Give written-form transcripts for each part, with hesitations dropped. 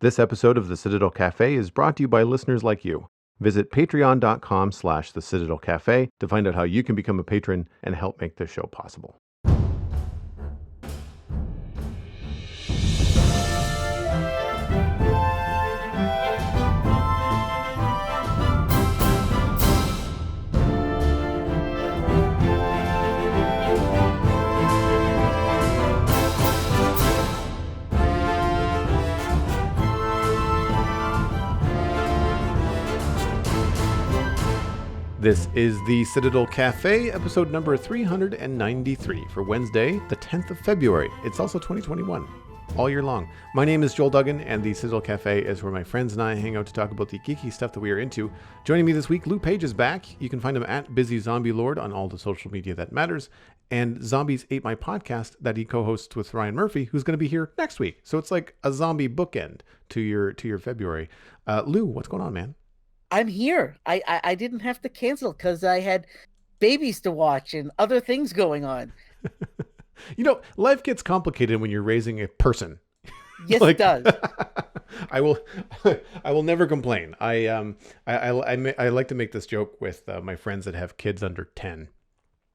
This episode of the Citadel Cafe is brought to you by listeners like you. Visit patreon.com/the Citadel Cafe to find out how you can become a patron and help make this show possible. This is the Citadel Cafe, episode number 393 for Wednesday, the 10th of February. It's also 2021, all year long. My name is Joel Duggan, and the Citadel Cafe is where my friends and I hang out to talk about the geeky stuff that we are into. Joining me this week, Lou Page is back. You can find him at Busy Zombie Lord on all the social media that matters. And Zombies Ate My Podcast that he co-hosts with Ryan Murphy, who's going to be here next week. So it's like a zombie bookend to your February. Lou, what's going on, man? I'm here. I didn't have to cancel because I had babies to watch and other things going on. You know, life gets complicated when you're raising a person. Yes, it does. I will never complain. I like to make this joke with my friends that have kids under 10,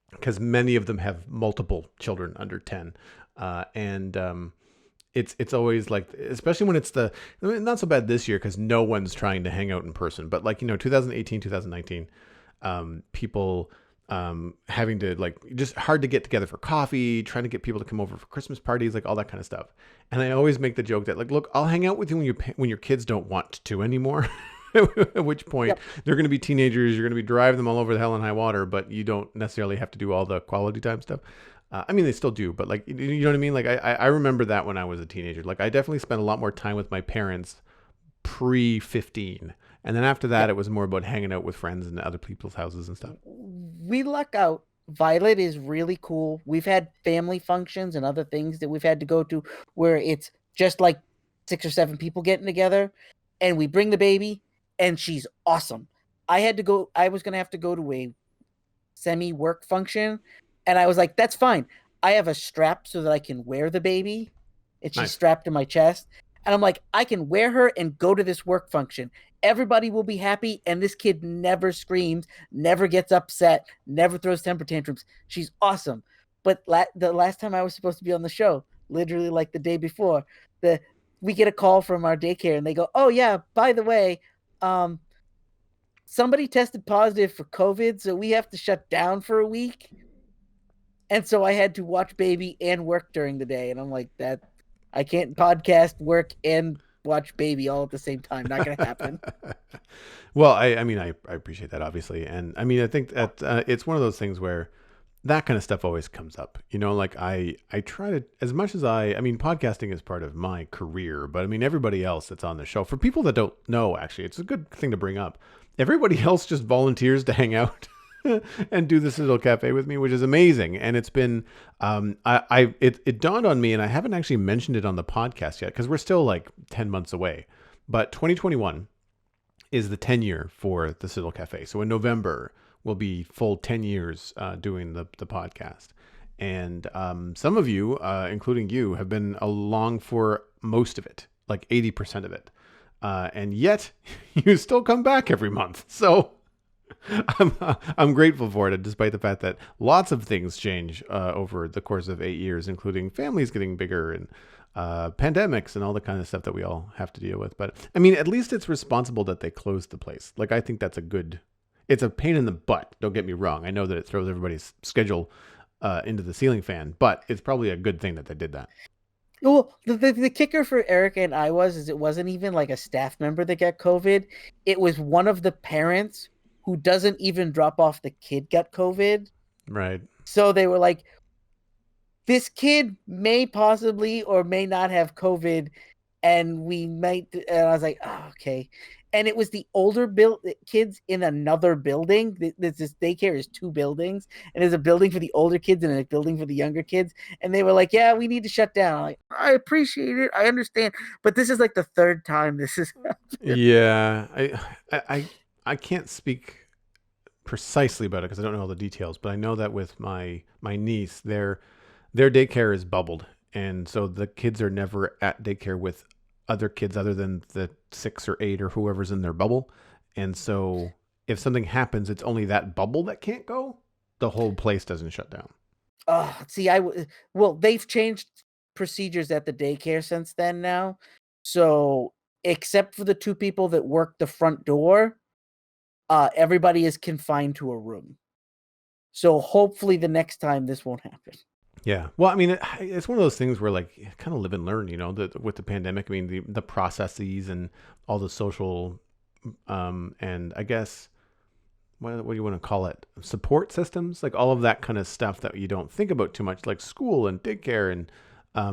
because many of them have multiple children under 10, It's always like, especially when it's not so bad this year because no one's trying to hang out in person, but 2018, 2019, people having to just hard to get together for coffee, trying to get people to come over for Christmas parties, all that kind of stuff. And I always make the joke that look, I'll hang out with you when your kids don't want to anymore. At which point they're going to be teenagers. You're going to be driving them all over the hell and high water, but you don't necessarily have to do all the quality time stuff. They still do, but you know what I mean? I remember that when I was a teenager. I definitely spent a lot more time with my parents pre-15. And then after that, it was more about hanging out with friends and other people's houses and stuff. We luck out. Violet is really cool. We've had family functions and other things that we've had to go to where it's just 6 or 7 people getting together, and we bring the baby, and she's awesome. I was going to have to go to a semi-work function, and I was like, that's fine. I have a strap so that I can wear the baby. And she's strapped to my chest. And I'm like, I can wear her and go to this work function. Everybody will be happy. And this kid never screams, never gets upset, never throws temper tantrums. She's awesome. But the last time I was supposed to be on the show, literally the day before, we get a call from our daycare and they go, oh yeah, by the way, somebody tested positive for COVID. So we have to shut down for a week. And so I had to watch baby and work during the day. And I'm like, that I can't podcast, work, and watch baby all at the same time. Not going to happen. Well, I appreciate that, obviously. And I think that it's one of those things where that kind of stuff always comes up. I try to, as much as podcasting is part of my career, but everybody else that's on the show, for people that don't know, actually, it's a good thing to bring up. Everybody else just volunteers to hang out and do the Citadel Cafe with me, which is amazing. And it's been, it dawned on me, and I haven't actually mentioned it on the podcast yet because we're still 10 months away. But 2021 is the 10 year for the Citadel Cafe. So in November, we'll be full 10 years doing the podcast. And some of you, including you, have been along for most of it, 80% of it. And yet you still come back every month. So I'm grateful for it, despite the fact that lots of things change over the course of 8 years, including families getting bigger and pandemics and all the kind of stuff that we all have to deal with. But at least it's responsible that they closed the place. I think that's it's a pain in the butt. Don't get me wrong. I know that it throws everybody's schedule into the ceiling fan, but it's probably a good thing that they did that. Well, the kicker for Erica and I is it wasn't even a staff member that got COVID. It was one of the parents who doesn't even drop off the kid got COVID. Right. So they were like, this kid may possibly or may not have COVID, and we might. And I was like, oh, okay. And it was the older kids in another building. This daycare is 2 buildings, and there's a building for the older kids and a building for the younger kids. And they were like, yeah, we need to shut down. I'm like, I appreciate it. I understand. But this is the 3rd time this is happening. Yeah. I can't speak precisely about it because I don't know all the details, but I know that with my niece, their daycare is bubbled. And so the kids are never at daycare with other kids other than the 6 or 8 or whoever's in their bubble. And so if something happens, it's only that bubble that can't go. The whole place doesn't shut down. See, well, they've changed procedures at the daycare since then now. So, except for the 2 people that work the front door, everybody is confined to a room. So, hopefully the next time this won't happen. Yeah. Well, I mean, it's one of those things where like you kind of live and learn, with the pandemic. I mean, the processes and all the social, and I guess, what do you want to call it? Support systems, like all of that kind of stuff that you don't think about too much, like school and daycare and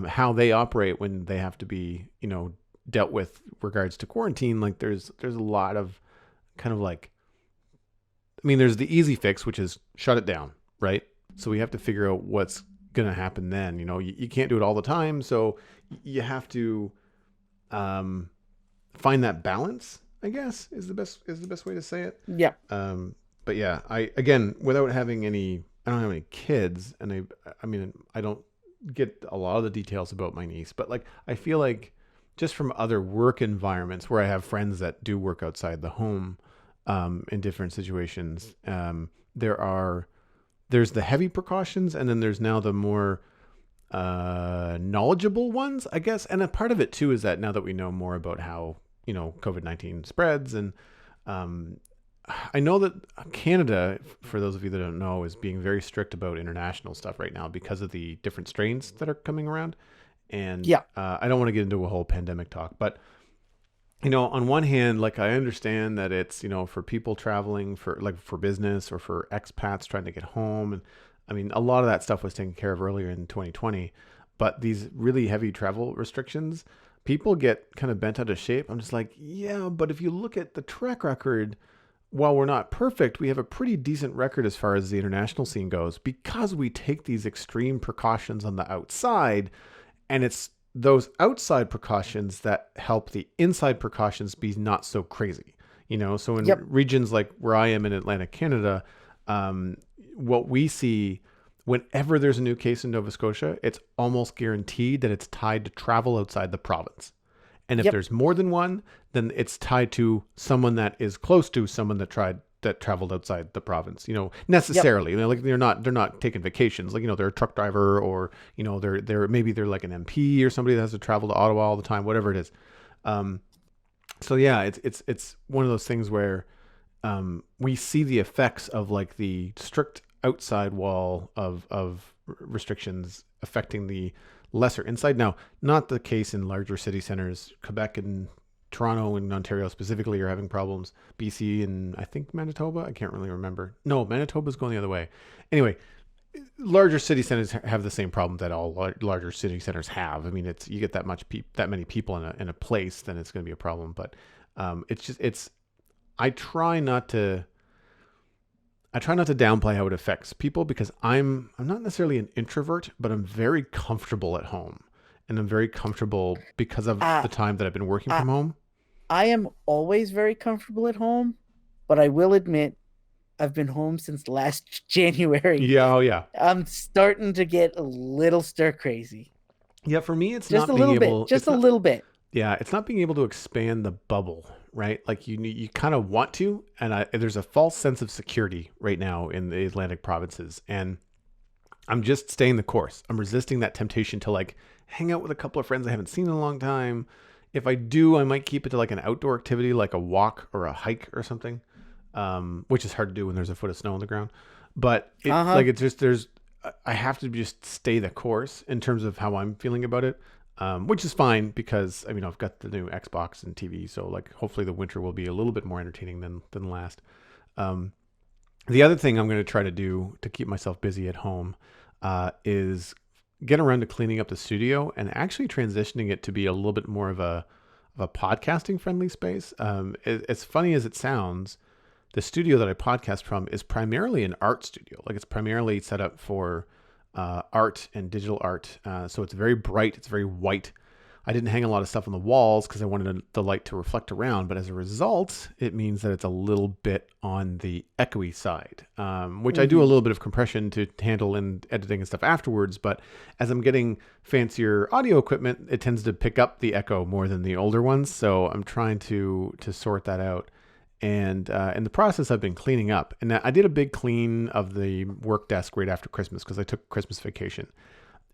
how they operate when they have to be, dealt with regards to quarantine. Like there's a lot of kind of like, I mean, there's the easy fix, which is shut it down, right? So we have to figure out what's going to happen then. You can't do it all the time. So you have to find that balance, I guess, is the best way to say it. Yeah. But yeah, again, without having I don't have any kids, and I mean, I don't get a lot of the details about my niece, but like, I feel like just from other work environments where I have friends that do work outside the home, in different situations, there's the heavy precautions, and then there's now the more knowledgeable ones, I guess. And a part of it too is that now that we know more about how COVID-19 spreads, and I know that Canada, for those of you that don't know, is being very strict about international stuff right now because of the different strains that are coming around. And Yeah. I don't want to get into a whole pandemic talk, but on one hand, like I understand that it's, for people traveling for business or for expats trying to get home. And I mean, a lot of that stuff was taken care of earlier in 2020, but these really heavy travel restrictions, people get kind of bent out of shape. I'm just like, yeah, but if you look at the track record, while we're not perfect, we have a pretty decent record as far as the international scene goes because we take these extreme precautions on the outside, and it's those outside precautions that help the inside precautions be not so crazy, So in regions like where I am in Atlantic Canada, what we see whenever there's a new case in Nova Scotia, it's almost guaranteed that it's tied to travel outside the province. And if there's more than one, then it's tied to someone that is close to someone that traveled outside the province, necessarily. Yep. They're not taking vacations. Like, they're a truck driver, or, they're like an MP or somebody that has to travel to Ottawa all the time, whatever it is. So yeah, it's one of those things where, we see the effects of like the strict outside wall of restrictions affecting the lesser inside. Now, not the case in larger city centers. Quebec and Toronto and Ontario specifically are having problems. BC and I think Manitoba, I can't really remember. No, Manitoba's going the other way. Anyway, larger city centers have the same problem that all larger city centers have. I mean, you get that many people in a place, then it's going to be a problem. But I try not to downplay how it affects people, because I'm not necessarily an introvert, but I'm very comfortable at home, and I'm very comfortable because of the time that I've been working from home. I am always very comfortable at home, but I will admit I've been home since last January. Yeah, oh yeah. I'm starting to get a little stir crazy. Yeah, for me, it's just not a being little able, bit, just a little bit. Yeah, it's not being able to expand the bubble, right? Like you kind of want to, and there's a false sense of security right now in the Atlantic provinces, and I'm just staying the course. I'm resisting that temptation to like hang out with a couple of friends I haven't seen in a long time. If I do, I might keep it to like an outdoor activity, like a walk or a hike or something, which is hard to do when there's a foot of snow on the ground. But I have to just stay the course in terms of how I'm feeling about it, which is fine because I've got the new Xbox and TV, so like hopefully the winter will be a little bit more entertaining than last. The other thing I'm going to try to do to keep myself busy at home is get around to cleaning up the studio and actually transitioning it to be a little bit more of a podcasting friendly space. As funny as it sounds, the studio that I podcast from is primarily an art studio. Like it's primarily set up for art and digital art. So it's very bright. It's very white. I didn't hang a lot of stuff on the walls because I wanted the light to reflect around. But as a result, it means that it's a little bit on the echoey side, which I do a Mm-hmm. little bit of compression to handle in editing and stuff afterwards. But as I'm getting fancier audio equipment, it tends to pick up the echo more than the older ones. So I'm trying to sort that out. And in the process, I've been cleaning up. And I did a big clean of the work desk right after Christmas because I took Christmas vacation.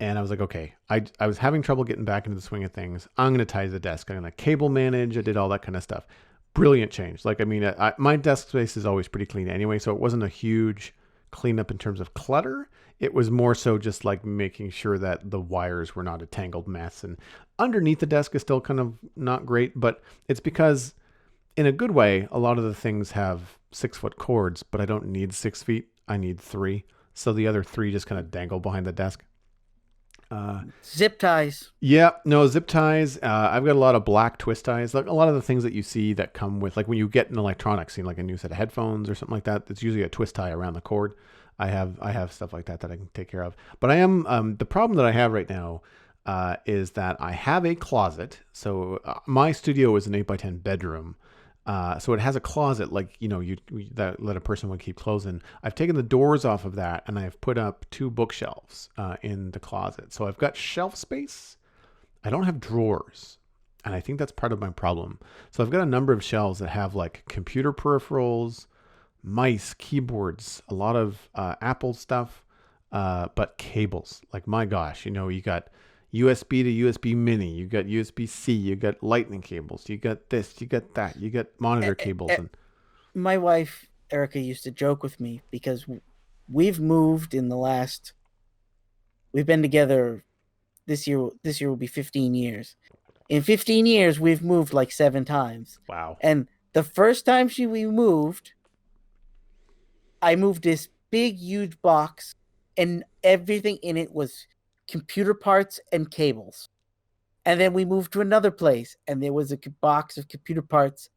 And I was like, okay, I was having trouble getting back into the swing of things. I'm going to tidy the desk. I'm going to cable manage. I did all that kind of stuff. Brilliant change. Like, I mean, my desk space is always pretty clean anyway, so it wasn't a huge cleanup in terms of clutter. It was more so just like making sure that the wires were not a tangled mess. And underneath the desk is still kind of not great, but it's because in a good way, a lot of the things have 6-foot cords, but I don't need 6 feet. I need 3. So the other 3 just kind of dangle behind the desk. Zip ties. Yeah, no, zip ties. I've got a lot of black twist ties. Like a lot of the things that you see that come with, like when you get an electronics, like a new set of headphones or something like that, it's usually a twist tie around the cord. I have stuff like that I can take care of. But I am the problem that I have right now is that I have a closet. So my studio is an 8x10 bedroom. So it has a closet like, that a person would keep clothes in. I've taken the doors off of that and I've put up 2 bookshelves in the closet. So I've got shelf space. I don't have drawers. And I think that's part of my problem. So I've got a number of shelves that have like computer peripherals, mice, keyboards, a lot of Apple stuff, but cables. Like, my gosh, you got USB to USB mini, you got USB-C, you got lightning cables, you got this, you got that, you got monitor cables. And My wife Erica used to joke with me because we've moved in the last. We've been together this year. This year will be 15 years. In 15 years, we've moved like 7 times. wow. And the first time we moved, I moved this big, huge box, and everything in it was computer parts and cables. And then we moved to another place, and there was a box of computer parts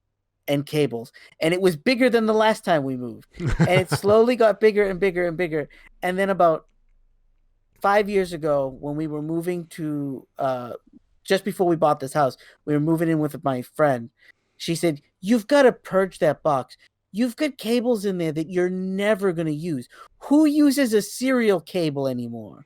and cables. And it was bigger than the last time we moved. And it slowly got bigger and bigger and bigger. And then about 5 years ago, when we were moving to, just before we bought this house, we were moving in with my friend. She said, "You've got to purge that box. You've got cables in there that you're never going to use. Who uses a serial cable anymore?"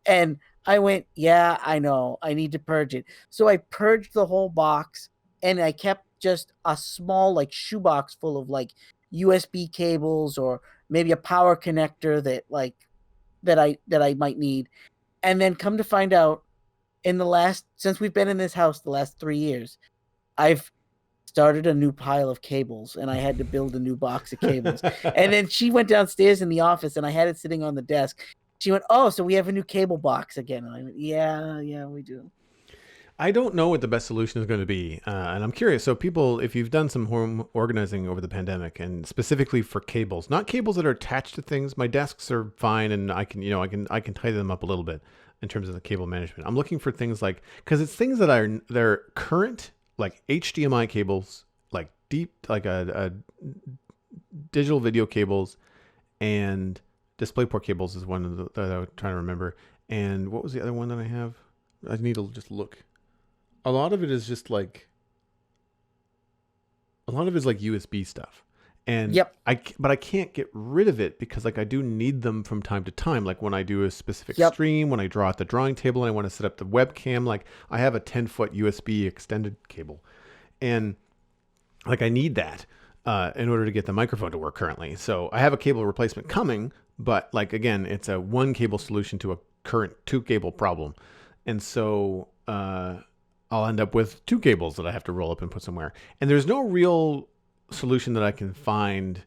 And I went, "Yeah, I know. I need to purge it." So I purged the whole box, and I kept just a small like shoebox full of like USB cables or maybe a power connector that I might need. And then come to find out, since we've been in this house the last 3 years, I've started a new pile of cables, and I had to build a new box of cables. And then she went downstairs in the office, and I had it sitting on the desk. She went, "Oh, so we have a new cable box again." And I went, "Yeah, we do." I don't know what the best solution is going to be, and I'm curious. So, people, if you've done some home organizing over the pandemic, and specifically for cables, not cables that are attached to things, my desks are fine, and I can tidy them up a little bit in terms of the cable management. I'm looking for things like, because it's things that they're current, like HDMI cables, like deep, like a digital video cables, and DisplayPort cables is one of that I'm trying to remember. And what was the other one that I have? I need to just look. A lot of it is just like USB stuff, and Yep. but I can't get rid of it because like I do need them from time to time. Like when I do a specific Yep. stream, when I draw at the drawing table and I want to set up the webcam, like I have a 10-foot USB extended cable, and like I need that in order to get the microphone to work currently. So I have a cable replacement coming, but like again, it's a 1 cable solution to a current 2 cable problem, and so I'll end up with 2 cables that I have to roll up and put somewhere. And there's no real solution that I can find.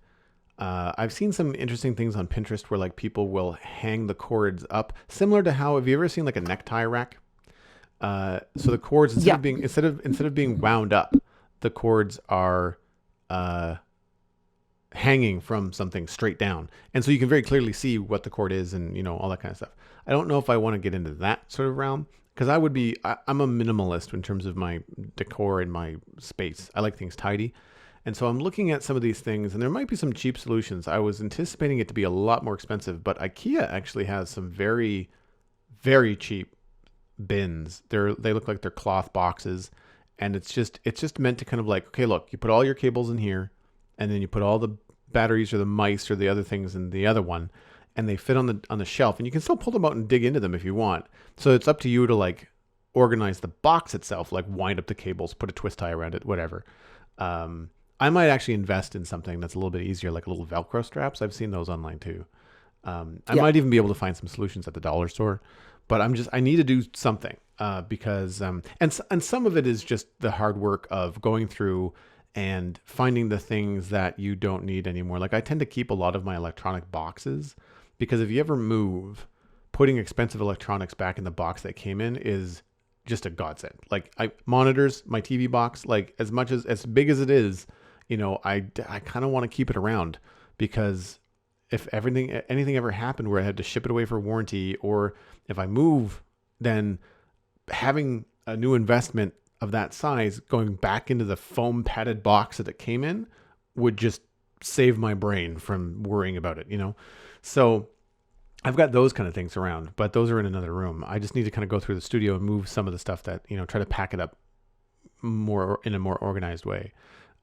I've seen some interesting things on Pinterest where like people will hang the cords up, similar to how, have you ever seen like a necktie rack? So the cords instead of being wound up, the cords are hanging from something straight down, and so you can very clearly see what the cord is and all that kind of stuff. I don't know if I want to get into that sort of realm. Because I'm a minimalist in terms of my decor and my space. I like things tidy. And so I'm looking at some of these things, and there might be some cheap solutions. I was anticipating it to be a lot more expensive, but IKEA actually has some very, very cheap bins. They look like they're cloth boxes, and it's just meant to kind of like, okay, look, you put all your cables in here, and then you put all the batteries or the mice or the other things in the other one, and they fit on the shelf, and you can still pull them out and dig into them if you want. So it's up to you to like organize the box itself, like wind up the cables, put a twist tie around it, whatever. I might actually invest in something that's a little bit easier, like little Velcro straps. I've seen those online too. I Yeah. might even be able to find some solutions at the dollar store, but I need to do something because and some of it is just the hard work of going through and finding the things that you don't need anymore. Like I tend to keep a lot of my electronic boxes because if you ever move, putting expensive electronics back in the box that came in is just a godsend. Like monitors, my TV box, like as big as it is, I kind of want to keep it around because if anything ever happened where I had to ship it away for warranty, or if I move, then having a new investment of that size going back into the foam padded box that it came in would just save my brain from worrying about it. So I've got those kind of things around, but those are in another room. I just need to kind of go through the studio and move some of the stuff that, try to pack it up more in a more organized way.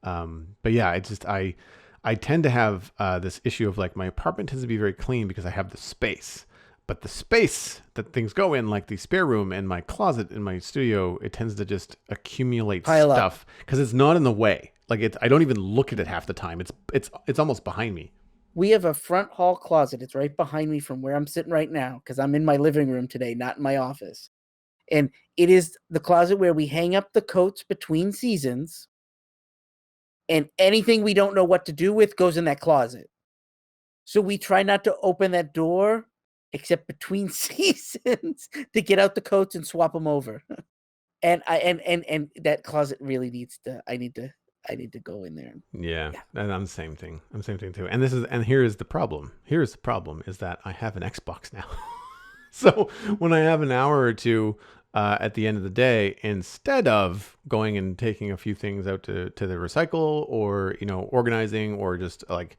But yeah, I tend to have this issue of like my apartment tends to be very clean because I have the space, but the space that things go in, like the spare room and my closet in my studio, it tends to just accumulate Pile up. stuff because it's not in the way. Like I don't even look at it half the time. It's almost behind me. We have a front hall closet. It's right behind me from where I'm sitting right now because I'm in my living room today, not in my office. And it is the closet where we hang up the coats between seasons, and anything we don't know what to do with goes in that closet. So we try not to open that door except between seasons to get out the coats and swap them over. And and that closet really needs to I need to go in there. Yeah, Yeah. and I'm the same thing. I'm the same thing too. And here is the problem. Here's the problem is that I have an Xbox now. So when I have an hour or two at the end of the day, instead of going and taking a few things out to the recycle or, organizing or just like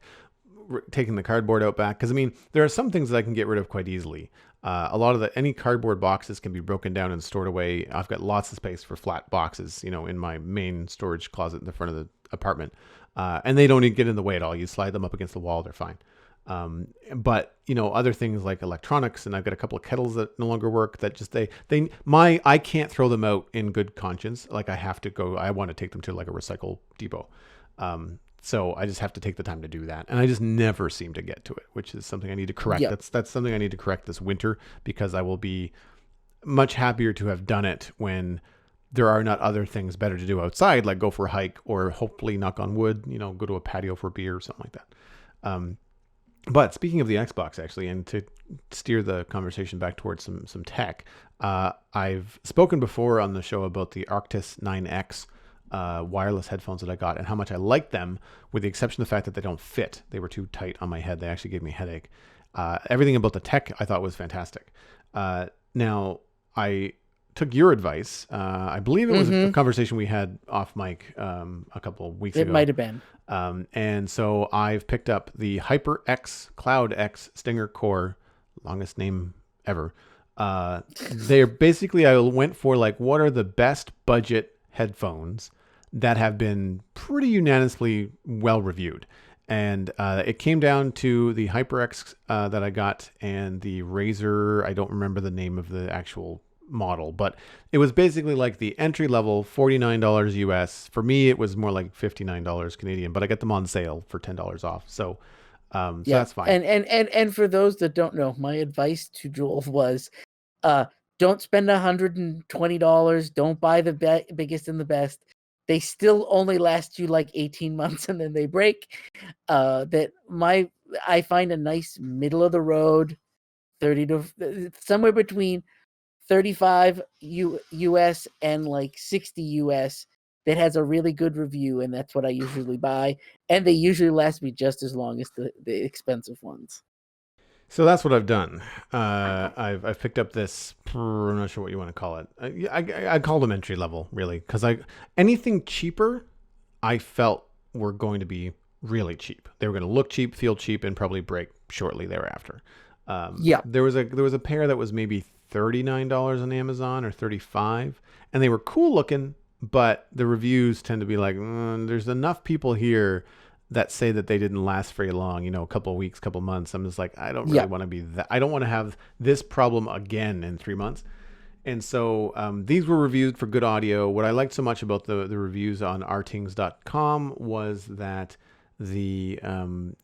taking the cardboard out back. Cause I mean, there are some things that I can get rid of quite easily. A lot of any cardboard boxes can be broken down and stored away. I've got lots of space for flat boxes, in my main storage closet in the front of the apartment. And they don't even get in the way at all. You slide them up against the wall, they're fine. But other things like electronics, and I've got a couple of kettles that no longer work that just I can't throw them out in good conscience. Like I want to take them to like a recycle depot. So I just have to take the time to do that. And I just never seem to get to it, which is something I need to correct. Yep. That's something I need to correct this winter because I will be much happier to have done it when there are not other things better to do outside, like go for a hike or hopefully, knock on wood, go to a patio for a beer or something like that. But speaking of the Xbox, actually, and to steer the conversation back towards some tech, I've spoken before on the show about the Arctis 9X wireless headphones that I got and how much I like them, with the exception of the fact that they don't fit. They were too tight on my head. They actually gave me a headache. Everything about the tech I thought was fantastic. Now, I took your advice. I believe it was a conversation we had off mic a couple of weeks ago. It might have been. And so I've picked up the HyperX Cloud X Stinger Core, longest name ever. They're basically, I went for like, what are the best budget headphones that have been pretty unanimously well reviewed. And it came down to the HyperX that I got and the Razer. I don't remember the name of the actual model, but it was basically like the entry level $49 US. For me, it was more like $59 Canadian, but I got them on sale for $10 off. So, so that's fine. And for those that don't know, my advice to Joel was, don't spend $120. Don't buy the biggest and the best. They still only last you like 18 months and then they break. I find a nice middle of the road, 30 to somewhere between 35 US and like 60 US that has a really good review, and that's what I usually buy, and they usually last me just as long as the expensive ones. So that's what I've done. I've picked up this. I'm not sure what you want to call it. I call them entry level, really, because anything cheaper, I felt were going to be really cheap. They were going to look cheap, feel cheap, and probably break shortly thereafter. Yeah. There was a pair that was maybe $39 on Amazon or 35, and they were cool looking, but the reviews tend to be like, there's enough people here that say that they didn't last very long, a couple of weeks, couple of months. I'm just like, I don't really Yeah. want to be that. I don't want to have this problem again in 3 months. And so these were reviewed for good audio. What I liked so much about the reviews on rtings.com was that the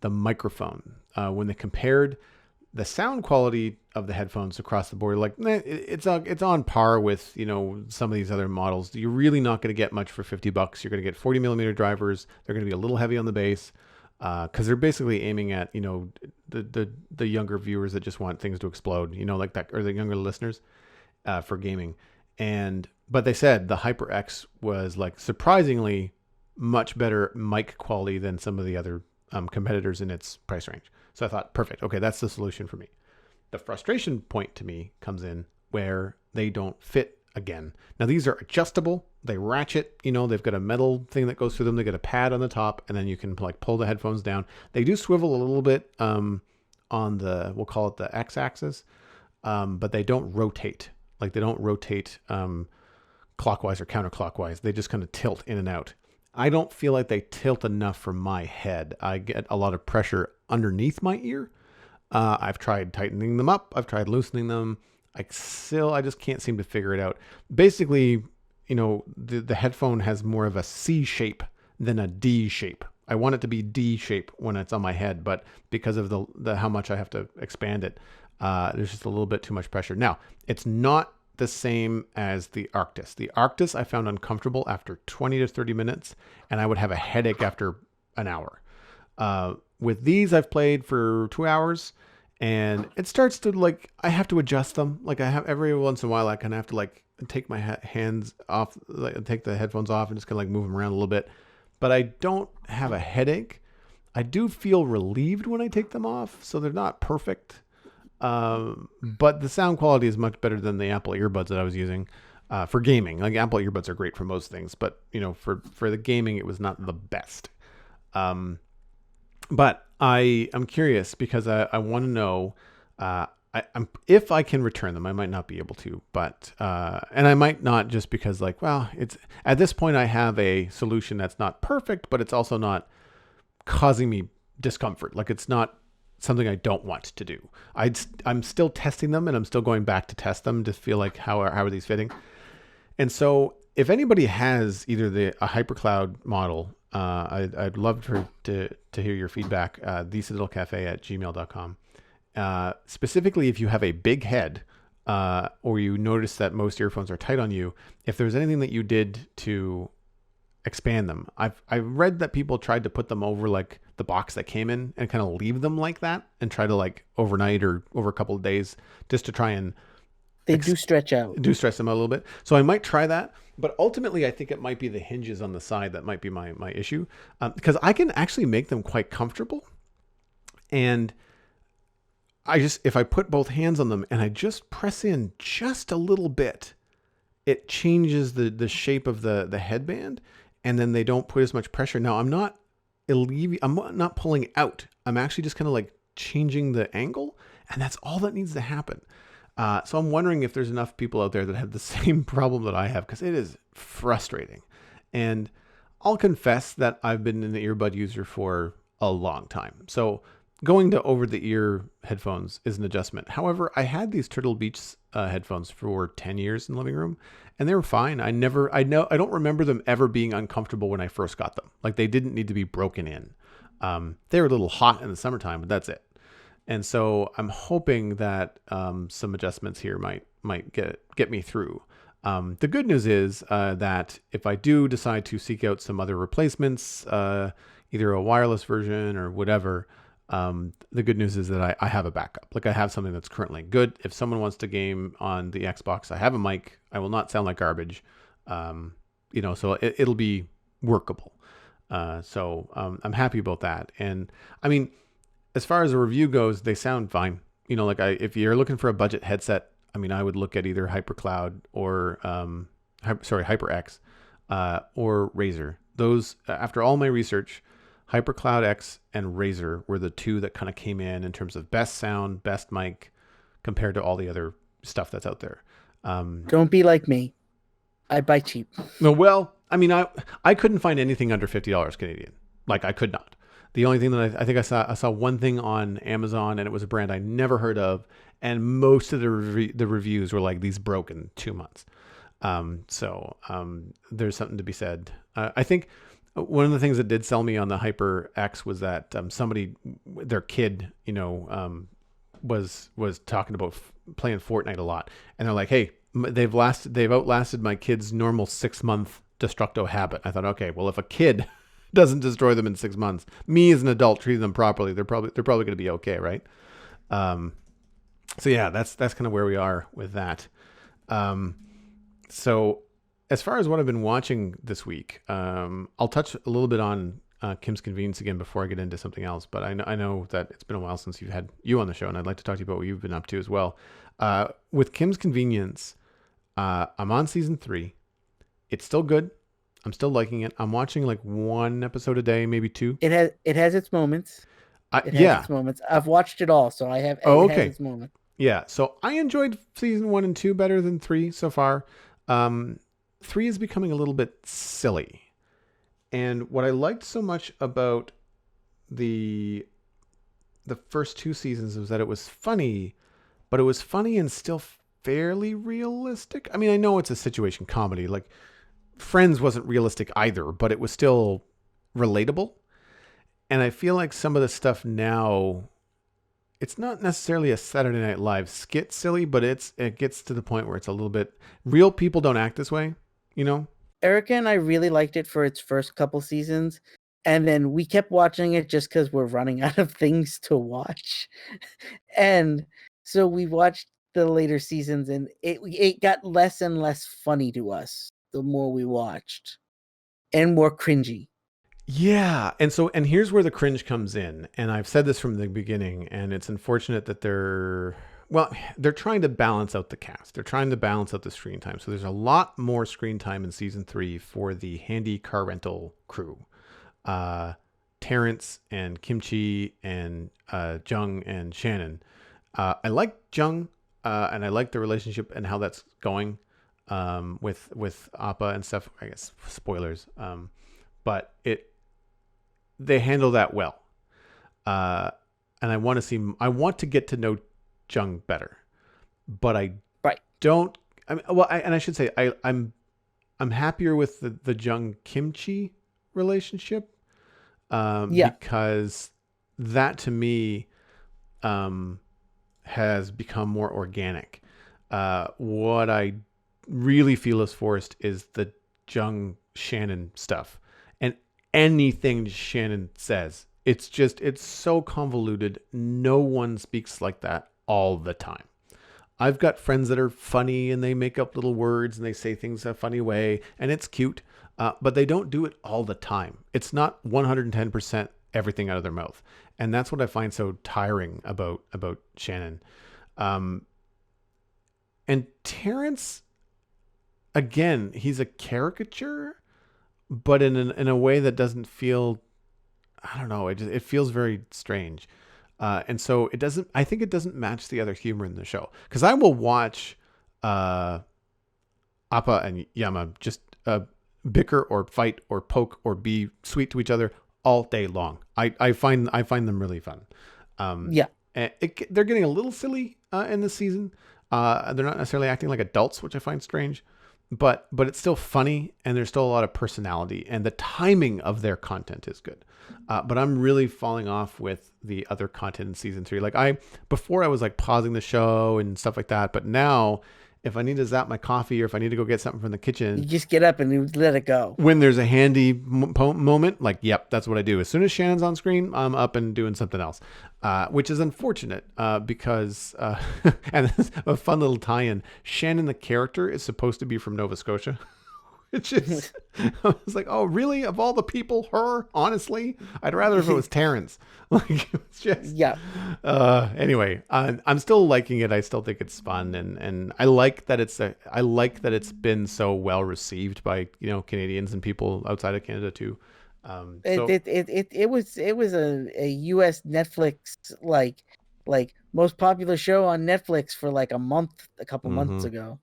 microphone, when they compared the sound quality of the headphones across the board, like it's on par with some of these other models. You're really not going to get much for $50. You're going to get 40 millimeter drivers. They're going to be a little heavy on the bass because they're basically aiming at the younger viewers that just want things to explode, like that, or the younger listeners for gaming. But they said the HyperX was like surprisingly much better mic quality than some of the other competitors in its price range. So I thought, perfect. Okay, that's the solution for me. The frustration point to me comes in where they don't fit again. Now these are adjustable. They ratchet, they've got a metal thing that goes through them. They got a pad on the top, and then you can like pull the headphones down. They do swivel a little bit on we'll call it the X-axis, but they don't rotate. Like they don't rotate clockwise or counterclockwise. They just kind of tilt in and out. I don't feel like they tilt enough for my head. I get a lot of pressure underneath my ear. I've tried tightening them up. I've tried loosening them. I just can't seem to figure it out. Basically, the headphone has more of a C shape than a D shape. I want it to be D shape when it's on my head, but because of the how much I have to expand it, there's just a little bit too much pressure. Now, it's not the same as the Arctis. The Arctis I found uncomfortable after 20 to 30 minutes, and I would have a headache after an hour. With these, I've played for 2 hours, and it starts to I have to adjust them. Like I have every once in a while, I kind of have to take my hands off, take the headphones off, and just kind of move them around a little bit. But I don't have a headache. I do feel relieved when I take them off, so they're not perfect. But the sound quality is much better than the Apple earbuds that I was using for gaming. Like Apple earbuds are great for most things, but for the gaming, it was not the best. But I'm curious because I want to know if I can return them. I might not be able to, but and I might not just because it's at this point I have a solution that's not perfect, but it's also not causing me discomfort. Like it's not something I don't want to do. I'm still testing them, and I'm still going back to test them to feel like how are these fitting. And so if anybody has either a HyperCloud model, I'd love to hear your feedback. thecitadelcafe@gmail.com. Specifically, if you have a big head, or you notice that most earphones are tight on you, if there's anything that you did to expand them. I've read that people tried to put them over the box that came in and kind of leave them like that and try to overnight or over a couple of days just to try and they do stretch them out a little bit. So I might try that, but ultimately I think it might be the hinges on the side that might be my issue, because I can actually make them quite comfortable, and if I put both hands on them and I just press in just a little bit, it changes the shape of the headband, and then they don't put as much pressure. Now I'm not pulling out. I'm actually just kind of changing the angle, and that's all that needs to happen. So I'm wondering if there's enough people out there that have the same problem that I have, because it is frustrating. And I'll confess that I've been an earbud user for a long time. So going to over-the-ear headphones is an adjustment. However, I had these Turtle Beach headphones for 10 years in the living room, and they were fine. I don't remember them ever being uncomfortable when I first got them. They didn't need to be broken in. They were a little hot in the summertime, but that's it. And so I'm hoping that some adjustments here might get me through. The good news is that if I do decide to seek out some other replacements, either a wireless version or whatever, the good news is that I have a backup. I have something that's currently good. If someone wants to game on the Xbox, I have a mic. I will not sound like garbage. So it'll be workable. So I'm happy about that. And I mean, as far as a review goes, they sound fine. If you're looking for a budget headset, I mean, I would look at either HyperCloud or HyperX or Razer. Those, after all my research, HyperCloud X and Razer were the two that kind of came in terms of best sound, best mic, compared to all the other stuff that's out there. Um, Don't be like me. I buy cheap. no, well, I mean, I couldn't find anything under $50 Canadian. Like I could not. The only thing that I think I saw one thing on Amazon, and it was a brand I never heard of, and most of the reviews were like these broke in 2 months. There's something to be said. I think one of the things that did sell me on the Hyper X was that somebody, their kid, was talking about playing Fortnite a lot, and they're like, "Hey, they've outlasted my kid's normal 6 month destructo habit." I thought, okay, well, if a kid doesn't destroy them in 6 months, me as an adult treating them properly, they're probably going to be okay, right? Um, so yeah, that's kind of where we are with that. Um, so as far as what I've been watching this week, I'll touch a little bit on Kim's Convenience again before I get into something else. But I know that it's been a while since you've had you on the show, and I'd like to talk to you about what you've been up to as well. With Kim's Convenience, I'm on season 3. It's still good. I'm still liking it. I'm watching like one episode a day, maybe two. It has its moments. It has Yeah. its moments. I've watched it all, so I have. Oh, It has okay. its moments. Yeah. So I enjoyed season 1 and 2 better than 3 so far. Um, 3 is becoming a little bit silly. And what I liked so much about the the first 2 seasons was that it was funny, but it was funny and still fairly realistic. I mean, I know it's a situation comedy. Like Friends wasn't realistic either, but it was still relatable. And I feel like some of the stuff now, it's not necessarily a Saturday Night Live skit silly, but it gets to the point where it's a little bit real people don't act this way, you know? Erica and I really liked it for its first couple seasons, and then we kept watching it just because we're running out of things to watch. And so we watched the later seasons, and it got less and less funny to us the more we watched, and more cringy. Yeah, and here's where the cringe comes in, and I've said this from the beginning, and it's unfortunate that they're trying to balance out the cast. They're trying to balance out the screen time. So there's a lot more screen time in season 3 for the handy car rental crew. Uh, Terrence and Kimchi and Jung and Shannon. I like Jung, and I like the relationship and how that's going with Appa and stuff. I guess spoilers, but they handle that well. Uh, and I want to get to know Jung better, but I Right. don't. I mean, well, and I should say I'm happier with the Jung Kimchi relationship, Yeah. because that to me has become more organic. What I really feel is forced is the Jung Shannon stuff, and anything Shannon says, it's so convoluted. No one speaks like that all the time. I've got friends that are funny and they make up little words and they say things a funny way and it's cute, but they don't do it all the time. It's not 110% everything out of their mouth, and that's what I find so tiring about Shannon. Um, and Terrence, again, he's a caricature, but in a way that doesn't feel. I don't know. It feels very strange. And so it doesn't. I think it doesn't match the other humor in the show. Because I will watch uh, Appa and Yama just bicker or fight or poke or be sweet to each other all day long. I find them really fun. Yeah. They're getting a little silly in this season. They're not necessarily acting like adults, which I find strange. But it's still funny, and there's still a lot of personality, and the timing of their content is good. But I'm really falling off with the other content in season 3. Like before I was like pausing the show and stuff like that, but now if I need to zap my coffee or if I need to go get something from the You kitchen, just get up and you let it go. when there's a handy moment, like, yep, that's what I do. As soon as Shannon's on screen, I'm up and doing something else, which is unfortunate because, and a fun little tie-in, Shannon, the character, is supposed to be from Nova Scotia. It's just, I was like, oh, really? Of all the people, her? Honestly, I'd rather if it was Terrence. Like, it's just, Yeah. Anyway, I'm still liking it. I still think it's fun, and I like that I like that it's been so well received by Canadians and people outside of Canada too. It So it it it, it was a US Netflix like like most popular show on Netflix for like a couple months Mm-hmm. ago.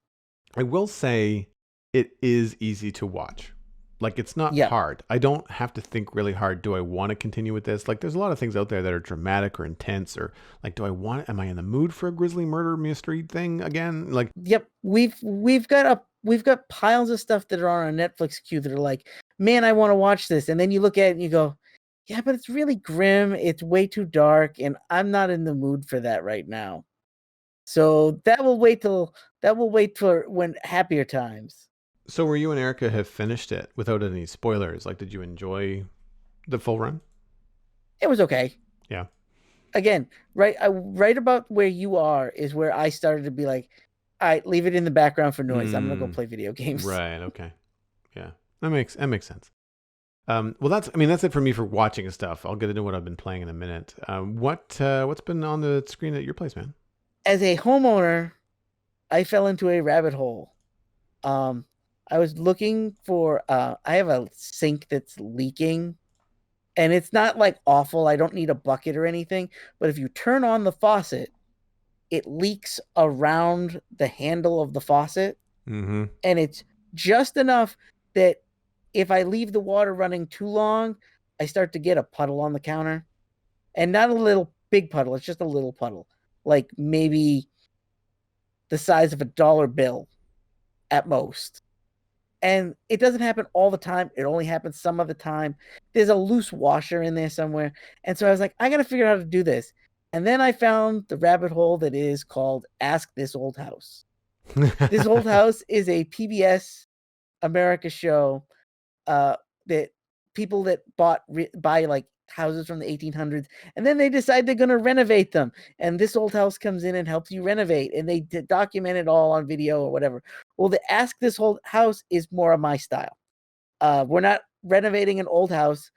I will say it is easy to watch. Like it's not Yep. hard. I don't have to think really hard. Do I want to continue with this? Like there's a lot of things out there that are dramatic or intense or like do I want am I in the mood for a grisly murder mystery thing again? Like Yep. We've got piles of stuff that are on our Netflix queue that are like, man, I want to watch this. And then you look at it and you go, yeah, but it's really grim. It's way too dark, and I'm not in the mood for that right now. So that will wait for when happier times. so were you and Erica have finished it without any spoilers? Like did you enjoy the full run? It was okay. Yeah. Again, right about where you are is where I started to be like, all right, leave it in the background for noise. I'm gonna go Mm, play video games. right. Okay. Yeah. That makes sense. Well, that's it for me for watching stuff. I'll get into what I've been playing in a minute. What's been on the screen at your place, man? As a homeowner, I fell into a rabbit hole. Um, I was looking for I have a sink that's leaking, and it's not like awful. I don't need a bucket or anything, but if you turn on the faucet, it leaks around the handle of the faucet, Mm-hmm. and it's just enough that if I leave the water running too long, I start to get a puddle on the counter. And not a little big puddle, it's just a little puddle. Like maybe the size of a dollar bill at most. And it doesn't happen all the time. It only happens some of the time. There's a loose washer in there somewhere. And so I was like, I got to figure out how to do this. And then I found the rabbit hole that is called Ask This Old House. This Old House is a PBS America show that people that buy like houses from the 1800s, and then they decide they're going to renovate them, and this old house comes in and helps you renovate, and they document it all on video or whatever. Well, the Ask This Old House is more of my style. We're not renovating an old house.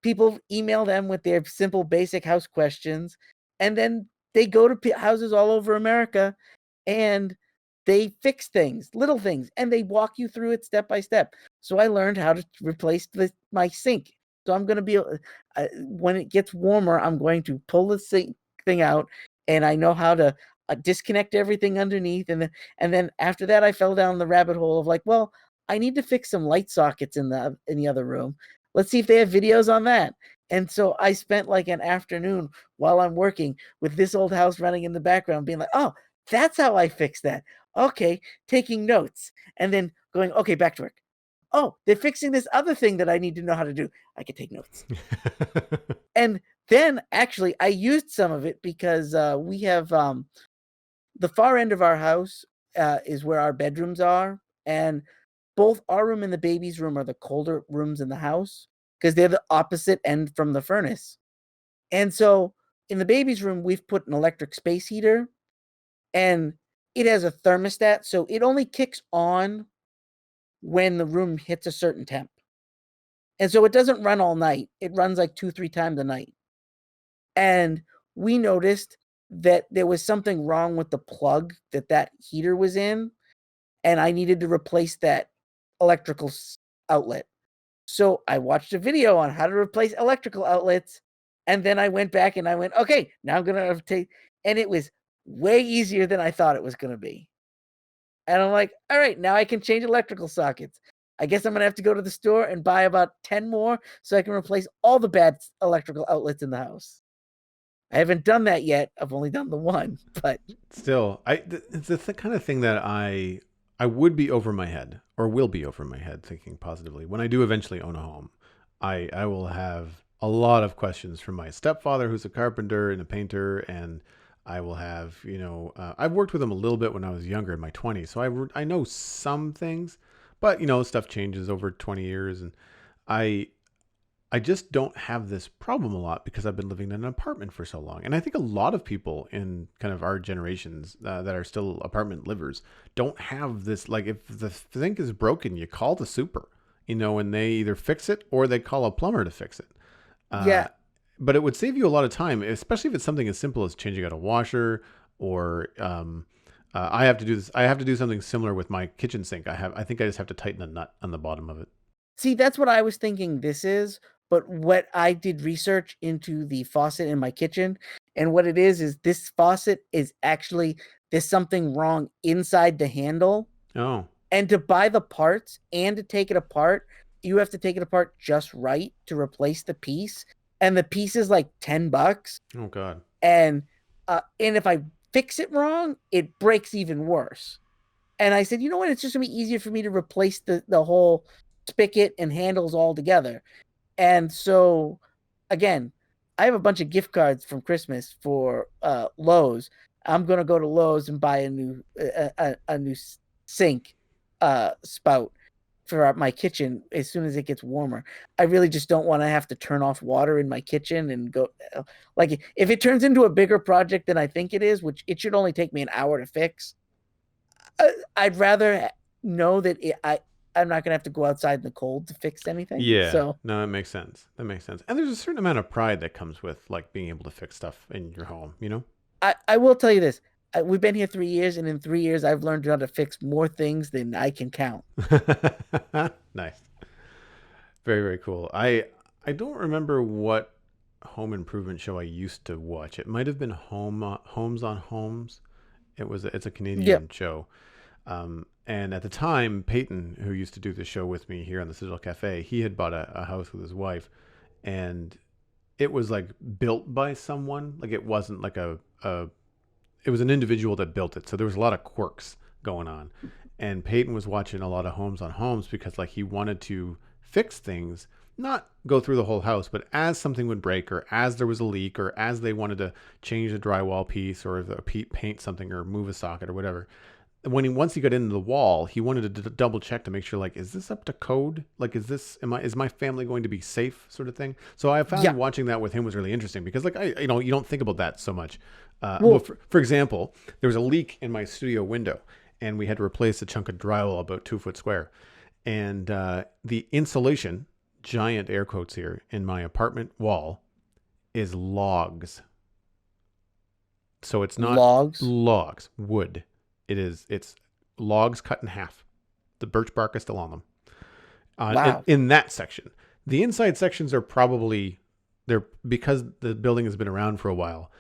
People email them with their simple basic house questions, and then they go to houses all over America and they fix things, little things, and they walk you through it step by step. So I learned how to replace my sink. So I'm going to be when it gets warmer, I'm going to pull the sink thing out, and I know how to disconnect everything underneath, and then after that, I fell down the rabbit hole of like, well, I need to fix some light sockets in the other room. Let's see if they have videos on that. And so I spent like an afternoon while I'm working with this old house running in the background, being like, oh, that's how I fix that. Okay, taking notes and then going, okay, back to work. Oh, they're fixing this other thing that I need to know how to do. I can take notes. And then actually, I used some of it because we have the far end of our house is where our bedrooms are. And both our room and the baby's room are the colder rooms in the house because they're the opposite end from the furnace. And so in the baby's room, we've put an electric space heater, and it has a thermostat. So it only kicks on when the room hits a certain temp. And so it doesn't run all night. It runs like 2, 3 times a night. And we noticed that there was something wrong with the plug that heater was in, and I needed to replace that electrical outlet. So I watched a video on how to replace electrical outlets, and then I went back and I went, okay, now I'm gonna take, and it was way easier than I thought it was gonna be. And I'm like, all right, now I can change electrical sockets. I guess I'm gonna have to go to the store and buy about 10 more so I can replace all the bad electrical outlets in the house. I haven't done that yet. I've only done the one, but Still, it's the kind of thing that I would be over my head or will be over my head thinking positively when I do eventually own a home. I will have a lot of questions from my stepfather, who's a carpenter and a painter, and I will have I've worked with him a little bit when I was younger in my 20s, so I know some things, but stuff changes over 20 years, and I I just don't have this problem a lot because I've been living in an apartment for so long. And I think a lot of people in kind of our generations that are still apartment livers don't have this. Like, if the sink is broken, you call the super, and they either fix it or they call a plumber to fix it. Uh, yeah. but it would save you a lot of time, especially if it's something as simple as changing out a washer or I have to do this. I have to do something similar with my kitchen sink. I think I just have to tighten a nut on the bottom of it. See, that's what I was thinking this is, But what I did research into the faucet in my kitchen, and what it is this faucet is actually there's something wrong inside the handle. Oh, And to buy the parts and to take it apart, you have to take it apart just right to replace the piece. And the piece is like $10. oh God. And if I fix it wrong, it breaks even worse. And I said, you know what? It's just gonna be easier for me to replace the whole spigot and handles all together. And so, again, I have a bunch of gift cards from Christmas for Lowe's. I'm gonna go to Lowe's and buy a new sink spout for my kitchen as soon as it gets warmer. I really just don't want to have to turn off water in my kitchen and go like if it turns into a bigger project than I think it is, which it should only take me an hour to fix. I'd rather know that I'm not gonna have to go outside in the cold to fix anything. Yeah, So no, that makes sense. That makes sense. And there's a certain amount of pride that comes with like being able to fix stuff in your home, you know? I will tell you this. We've been here 3 years, and in 3 years, I've learned how to fix more things than I can count. Nice. Very, very cool. I don't remember what home improvement show I used to watch. It might have been Homes on Homes. It's a Yep. Canadian show. And at the time, Peyton, who used to do the show with me here on the Citadel Cafe, he had bought a house with his wife, and it was like built by someone. Like it wasn't like a it was an individual that built it. So there was a lot of quirks going on. And Peyton was watching a lot of Homes on Homes because like he wanted to fix things, not go through the whole house, but as something would break or as there was a leak or as they wanted to change a drywall piece or paint something or move a socket or whatever. Once he got into the wall, he wanted to double check to make sure like, is this up to code? Like, is my family going to be safe, sort of thing? So I found Yeah. watching that with him was really interesting because like you don't think about that so much. Well, Well, for example, there was a leak in my studio window, and we had to replace a chunk of drywall about 2 foot square, and the insulation, giant air quotes here, in my apartment wall is logs. So it's not logs. logs, wood. It's logs cut in half. The birch bark is still on them. Wow. In that section, the inside sections are probably they're because the building has been around for a while,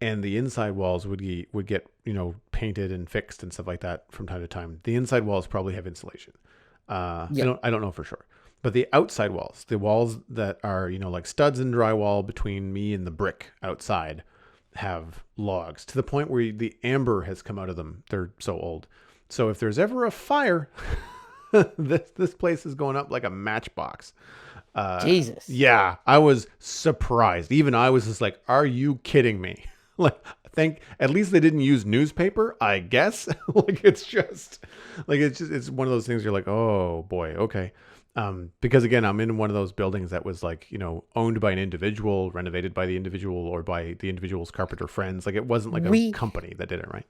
and the inside walls would get painted and fixed and stuff like that from time to time. The inside walls probably have insulation. Yeah. I don't know for sure, but the outside walls, the walls that are like studs and drywall between me and the brick outside, have logs to the point where the amber has come out of them. They're so old. So if there's ever a fire, this place is going up like a matchbox. Jesus. Yeah, I was surprised. Even I was just like, "Are you kidding me?" Like, think at least they didn't use newspaper. I guess like it's one of those things. You're like, "Oh boy, okay." Because again, I'm in one of those buildings that was like, owned by an individual, renovated by the individual, or by the individual's carpenter friends. Like it wasn't like a We company that did it, right?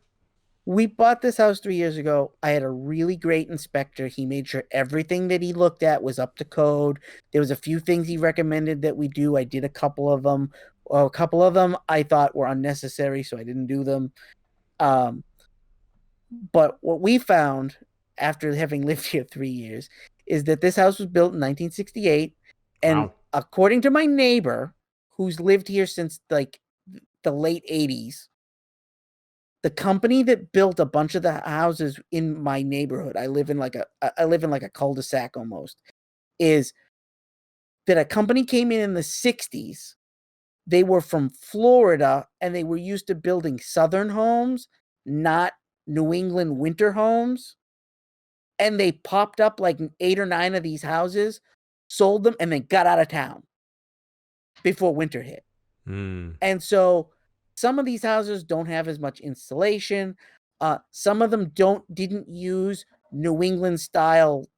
we bought this house 3 years ago. I had a really great inspector. He made sure everything that he looked at was up to code. There was a few things he recommended that we do. I did a couple of them. A couple of them I thought were unnecessary, so I didn't do them. Um, but what we found after having lived here 3 years is that this house was built in 1968, and Wow. according to my neighbor, who's lived here since like the late 80s, the company that built a bunch of the houses in my neighborhood, I live in like a cul-de-sac almost, is that a company came in the 60s. They were from Florida and they were used to building southern homes, not New England winter homes. And they popped up like 8 or 9 of these houses, sold them, and then got out of town before winter hit. Mm. And so some of these houses don't have as much insulation. Some of them didn't use New England style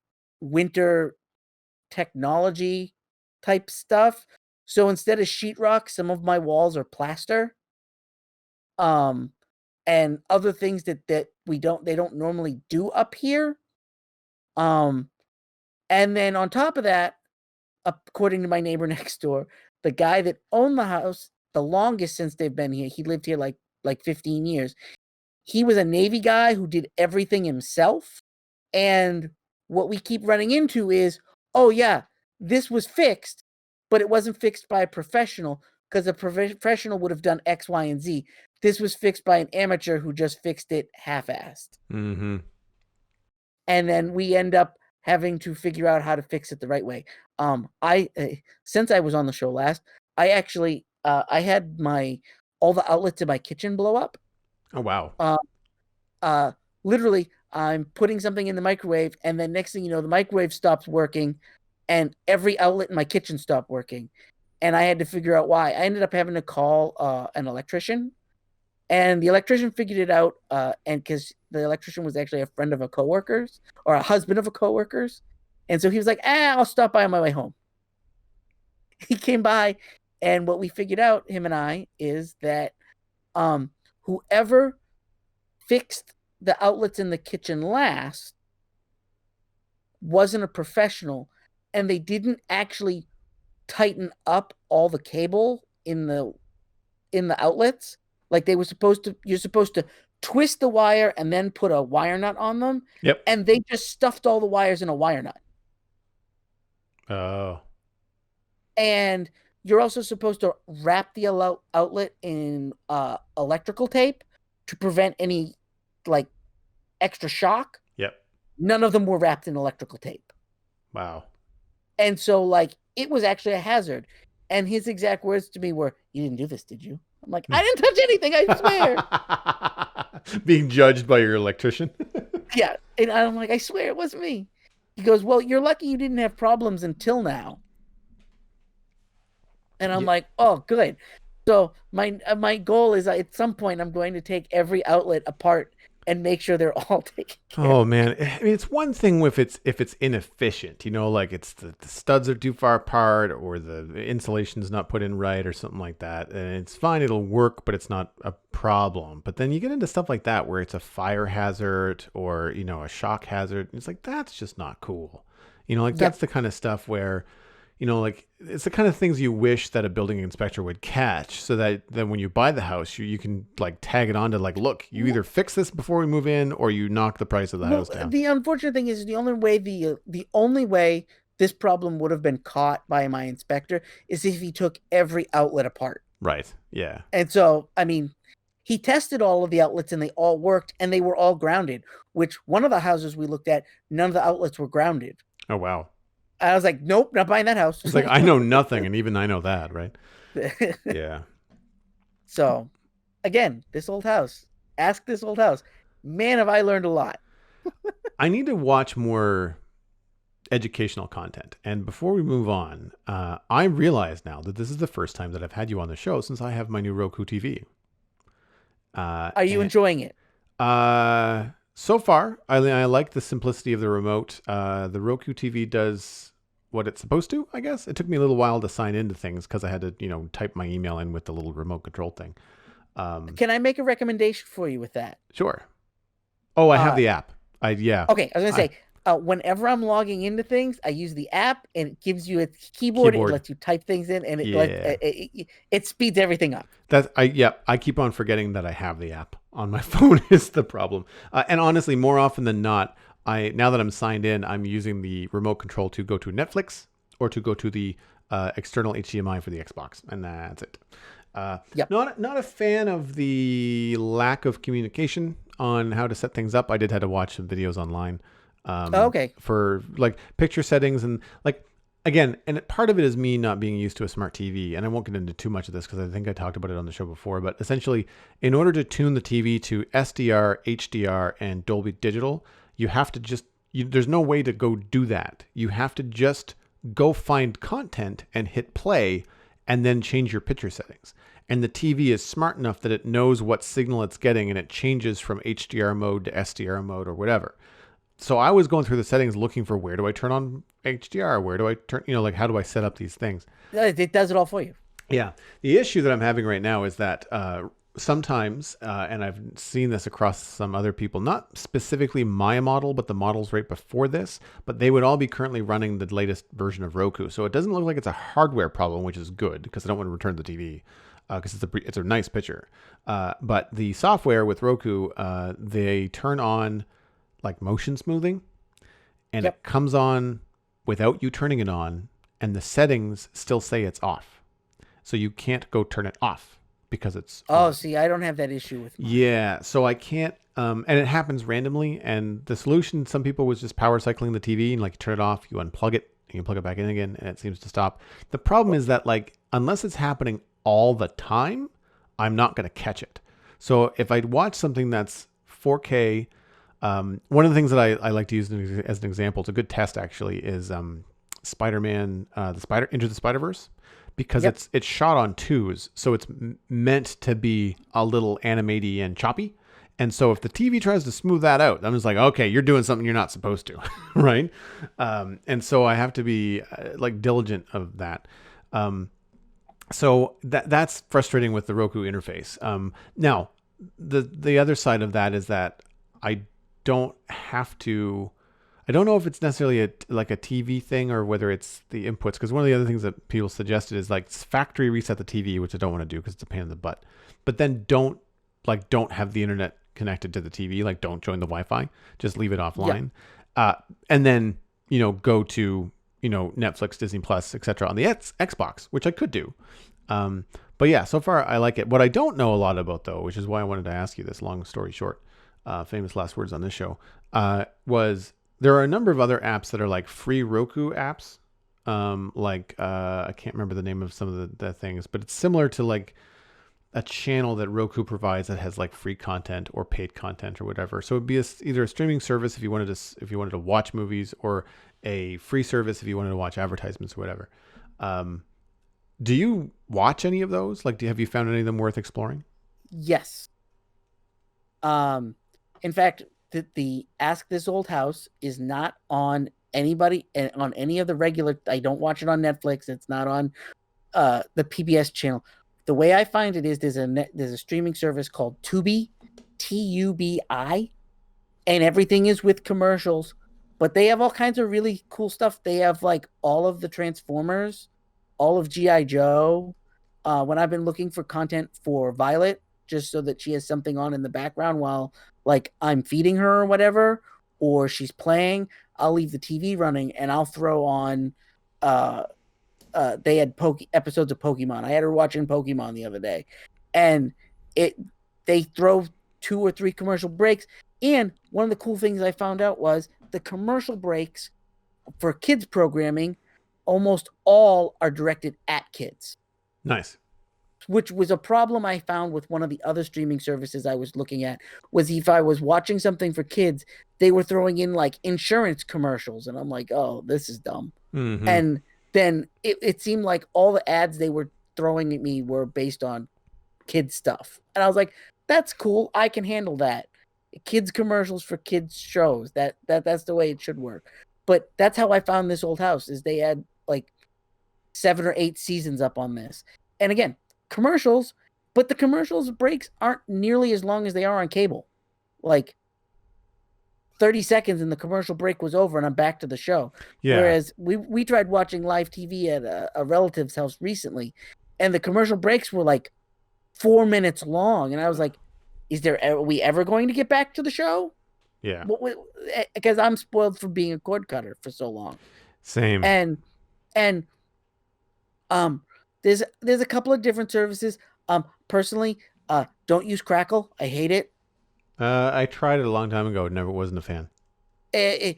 winter technology type stuff. So instead of sheetrock, some of my walls are plaster. Um, and other things that they don't normally do up here. Um, and then on top of that, according to my neighbor next door, the guy that owned the house the longest since they've been here, he lived here like 15 years. He was a Navy guy who did everything himself. And what we keep running into is, oh yeah, this was fixed, but it wasn't fixed by a professional because a professional would have done X, Y, and Z. This was fixed by an amateur who just fixed it half-assed. Mm-hmm. And then we end up having to figure out how to fix it the right way. Since I was on the show last, I actually I had all the outlets in my kitchen blow up. Oh, wow. Literally, I'm putting something in the microwave, and then next thing you know, the microwave stops working, and every outlet in my kitchen stopped working. And I had to figure out why. I ended up having to call an electrician, and the electrician figured it out. And because the electrician was actually a friend of a coworker's or a husband of a coworker's, and so he was like, I'll stop by on my way home. He came by, and what we figured out, him and I, is that whoever fixed the outlets in the kitchen last wasn't a professional, and they didn't actually tighten up all the cable in the outlets like they were supposed to. You're supposed to twist the wire and then put a wire nut on them. Yep. And they just stuffed all the wires in a wire nut. Oh. And you're also supposed to wrap the outlet in electrical tape to prevent any like extra shock. Yep. None of them were wrapped in electrical tape. Wow. And so like it was actually a hazard. And his exact words to me were, "You didn't do this, did you?" I'm like, "I didn't touch anything, I swear." Being judged by your electrician. Yeah. And I'm like, "I swear it wasn't me." He goes, "Well, you're lucky you didn't have problems until now." And I'm like, "Oh, good." So my goal is at some point I'm going to take every outlet apart and make sure they're all taken care of. Oh man, I mean, it's one thing if it's inefficient, like it's the studs are too far apart or the insulation's not put in right or something like that, and it's fine, it'll work, but it's not a problem. But then you get into stuff like that where it's a fire hazard or a shock hazard. It's like that's just not cool. That's the kind of stuff where like it's the kind of things you wish that a building inspector would catch so that then when you buy the house, you can like tag it on to like, look, you either fix this before we move in or you knock the price of the house down. The unfortunate thing is the only way this problem would have been caught by my inspector is if he took every outlet apart. Right. Yeah. And so, I mean, he tested all of the outlets and they all worked and they were all grounded, which one of the houses we looked at, none of the outlets were grounded. Oh, wow. I was like, nope, not buying that house. It's like, I know nothing, and even I know that, right? Yeah. So, again, this old house. Ask this old house. Man, have I learned a lot. I need to watch more educational content. And before we move on, I realize now that this is the first time that I've had you on the show since I have my new Roku TV. Are you enjoying it? So far, I like the simplicity of the remote. The Roku TV does what it's supposed to, I guess. It took me a little while to sign into things because I had to, type my email in with the little remote control thing. Can I make a recommendation for you with that? Sure. Oh, I have the app. Yeah. Okay, I was going to say, whenever I'm logging into things, I use the app, and it gives you a keyboard. It lets you type things in, and it speeds everything up. I keep on forgetting that I have the app on my phone is the problem. And honestly, more often than not, now that I'm signed in, I'm using the remote control to go to Netflix or to go to the external HDMI for the Xbox, and that's it. Not a fan of the lack of communication on how to set things up. I did have to watch some videos online. Okay. For like picture settings and like, again, and part of it is me not being used to a smart TV, and I won't get into too much of this because I think I talked about it on the show before, but essentially in order to tune the TV to SDR, HDR, and Dolby Digital, you have to there's no way to go do that. You have to just go find content and hit play and then change your picture settings. And the TV is smart enough that it knows what signal it's getting and it changes from HDR mode to SDR mode or whatever. So I was going through the settings looking for where do I turn on HDR? Where do I turn, like how do I set up these things? It does it all for you. Yeah. The issue that I'm having right now is that sometimes, and I've seen this across some other people, not specifically my model, but the models right before this, but they would all be currently running the latest version of Roku. So it doesn't look like it's a hardware problem, which is good because I don't want to return the TV because it's a nice picture. But the software with Roku, they turn on like motion smoothing, and it comes on without you turning it on, and the settings still say it's off. So you can't go turn it off because it's Oh, on. see, I don't have that issue with mine. Yeah, so I can't, and it happens randomly. And the solution, some people was just power cycling the TV and like turn it off, you unplug it, and you plug it back in again, and it seems to stop. The problem is that like unless it's happening all the time, I'm not going to catch it. So if I watch something that's 4K, one of the things that I like to use as an example, it's a good test actually, is Spider-Man, Into the Spider-Verse, because Yep. it's shot on twos, so it's meant to be a little animated and choppy. And so if the TV tries to smooth that out, I'm just like, okay, you're doing something you're not supposed to, right? And so I have to be like diligent of that. So that's frustrating with the Roku interface. Now, the other side of that is that I don't have to. I don't know if it's necessarily like a TV thing or whether it's the inputs. Because one of the other things that people suggested is like factory reset the TV, which I don't want to do because it's a pain in the butt. But then don't have the internet connected to the TV. Like don't join the Wi-Fi. Just leave it offline. And then go to Netflix, Disney Plus, etc. on the Xbox, which I could do. But yeah, so far I like it. What I don't know a lot about though, which is why I wanted to ask you this. Long story short, famous last words on this show, was there are a number of other apps that are like free Roku apps. I can't remember the name of some of the things, but it's similar to like a channel that Roku provides that has like free content or paid content or whatever. So it'd be either a streaming service if you wanted to watch movies, or a free service if you wanted to watch advertisements or whatever. Do you watch any of those? Like, have you found any of them worth exploring? Yes. In fact, the Ask This Old House is not on anybody on any of the regular. I don't watch it on Netflix. It's not on the PBS channel. The way I find it is there's a streaming service called Tubi, Tubi, and everything is with commercials, but they have all kinds of really cool stuff. They have like all of the Transformers, all of GI Joe. When I've been looking for content for Violet, just so that she has something on in the background while like I'm feeding her or whatever, or she's playing, I'll leave the TV running and I'll throw on they had episodes of Pokemon. I had her watching Pokemon the other day, and they throw 2 or 3 commercial breaks. And one of the cool things I found out was the commercial breaks for kids programming, almost all are directed at kids. Nice. Which was a problem I found with one of the other streaming services I was looking at, was if I was watching something for kids, they were throwing in like insurance commercials. And I'm like, oh, this is dumb. Mm-hmm. And then it seemed like all the ads they were throwing at me were based on kids stuff. And I was like, that's cool. I can handle that. Kids commercials for kids shows. That's the way it should work. But that's how I found This Old House, is they had like 7 or 8 seasons up on this. And again, commercials, but the commercials breaks aren't nearly as long as they are on cable. Like 30 seconds and the commercial break was over and I'm back to the show. Yeah. Whereas we tried watching live TV at a relative's house recently, and the commercial breaks were like 4 minutes long. And I was like, are we ever going to get back to the show? Yeah. Because I'm spoiled for being a cord cutter for so long. Same. And there's a couple of different services. Personally, don't use Crackle. I hate it. I tried it a long time ago. Never wasn't a fan. It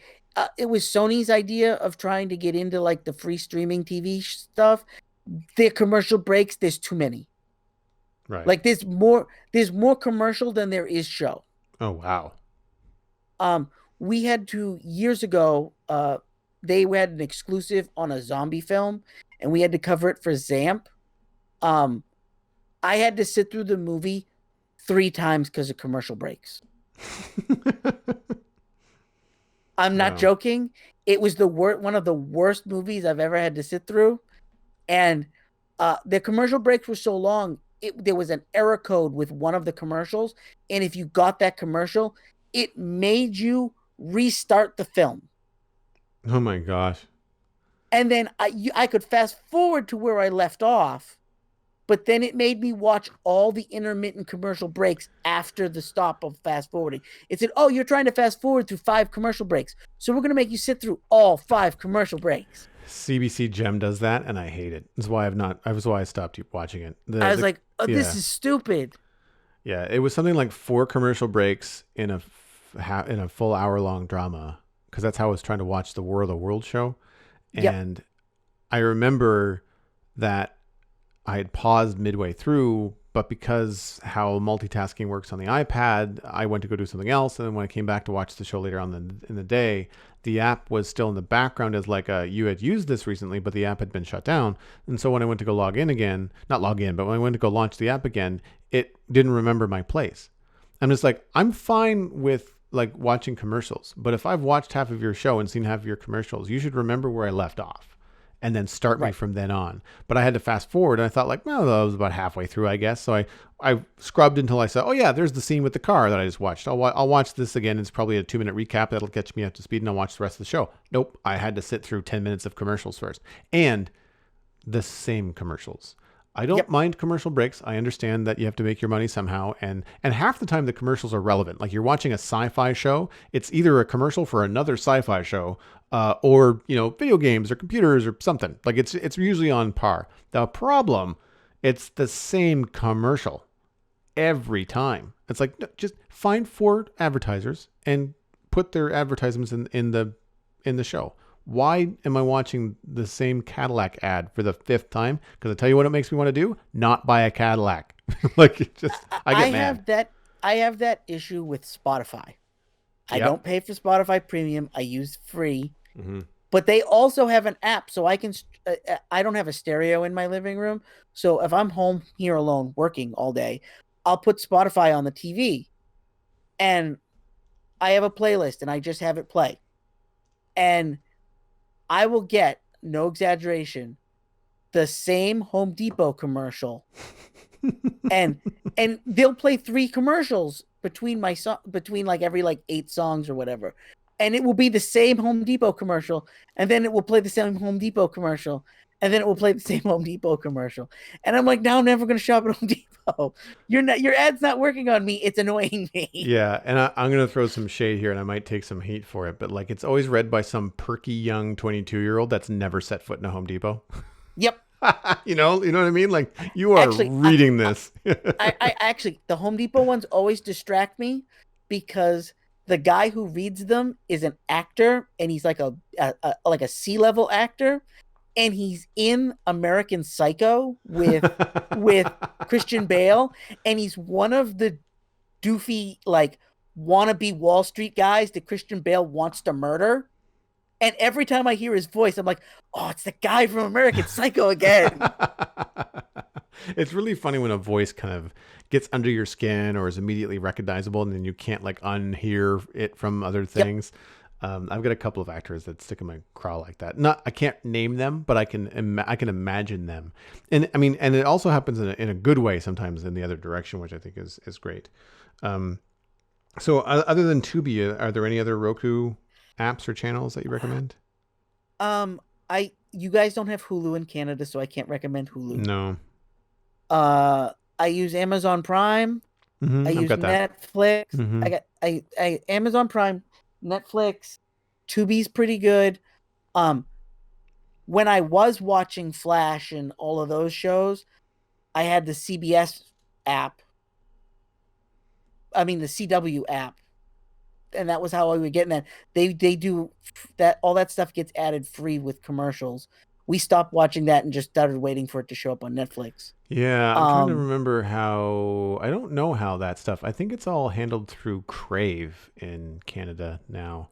was Sony's idea of trying to get into like the free streaming TV stuff. Their commercial breaks, there's too many. Right. Like there's more commercial than there is show. Oh wow. We had to years ago. They had an exclusive on a zombie film, and we had to cover it for Zamp. I had to sit through the movie 3 times because of commercial breaks. I'm not joking. It was one of the worst movies I've ever had to sit through. And the commercial breaks were so long, there was an error code with one of the commercials. And if you got that commercial, it made you restart the film. Oh my gosh. And then I could fast forward to where I left off, but then it made me watch all the intermittent commercial breaks after the stop of fast forwarding. It said, oh, you're trying to fast forward through 5 commercial breaks, so we're going to make you sit through all 5 commercial breaks. CBC Gem does that, and I hate it. That's why I've not. That was why I stopped watching it. I was like, oh, this Yeah, is stupid. yeah. It was something like 4 commercial breaks in in a full hour long drama, because that's how I was trying to watch the War of the World show. Yep. And I remember that I had paused midway through, but because how multitasking works on the iPad, I went to go do something else. And then when I came back to watch the show later on in the day, the app was still in the background as like you had used this recently, but the app had been shut down. And so when I went to go log in again, not log in, but when I went to go launch the app again, it didn't remember my place. I'm just like, I'm fine with like watching commercials, but if I've watched half of your show and seen half of your commercials, you should remember where I left off and then start me Right. from then on. But I had to fast forward, and I thought like, well, that was about halfway through, I guess. So I scrubbed until I said, oh yeah, there's the scene with the car that I just watched. I'll watch this again. It's probably a 2-minute recap that'll catch me up to speed, and I'll watch the rest of the show. Nope, I had to sit through 10 minutes of commercials first, and the same commercials. I don't Yep. mind commercial breaks. I understand that you have to make your money somehow, and half the time the commercials are relevant. Like you're watching a sci-fi show, it's either a commercial for another sci-fi show, or video games or computers or something. Like it's usually on par. The problem, it's the same commercial every time. It's like, no, just find 4 advertisers and put their advertisements in the show. Why am I watching the same Cadillac ad for the 5th time? Because I tell you what it makes me want to do: not buy a Cadillac. Like it just, I I get mad. have that. I have that issue with Spotify. I Yep. don't pay for Spotify Premium. I use free, Mm-hmm. but they also have an app, so I can. I don't have a stereo in my living room, so if I'm home here alone working all day, I'll put Spotify on the TV, and I have a playlist, and I just have it play, and I will get, no exaggeration, the same Home Depot commercial, and they'll play 3 commercials between like every like 8 songs or whatever, and it will be the same Home Depot commercial, and then it will play the same Home Depot commercial, and then it will play the same Home Depot commercial, and I'm like, now I'm never going to shop at Home Depot. Your ad's not working on me. It's annoying me. Yeah, and I'm gonna throw some shade here, and I might take some heat for it, but like it's always read by some perky young 22-year-old that's never set foot in a Home Depot. Yep. You know what I mean? Like you are Actually, reading this. I actually, the Home Depot ones always distract me because the guy who reads them is an actor, and he's like a C-level actor, and he's in American Psycho with Christian Bale, and he's one of the doofy like wannabe Wall Street guys that Christian Bale wants to murder. And every time I hear his voice, I'm like, oh, it's the guy from American Psycho again. It's really funny when a voice kind of gets under your skin or is immediately recognizable, and then you can't like unhear it from other Yep. things. I've got a couple of actors that stick in my craw like that. Not, I can't name them, but I can imagine them. And I mean, and it also happens in a good way sometimes in the other direction, which I think is great. So other than Tubi, are there any other Roku apps or channels that you recommend? You guys don't have Hulu in Canada, so I can't recommend Hulu. No. I use Amazon Prime. I I've use got that. Netflix. Hmm. I Amazon Prime, Netflix, Tubi's pretty good. Um, when I was watching Flash and all of those shows, I had the CBS app. I mean the CW app, and that was how I would get that. They do that. All that stuff gets added free with commercials. We stopped watching that and just started waiting for it to show up on Netflix. Yeah, I'm trying to Um, remember how. I don't know how that stuff. I think it's all handled through Crave in Canada now.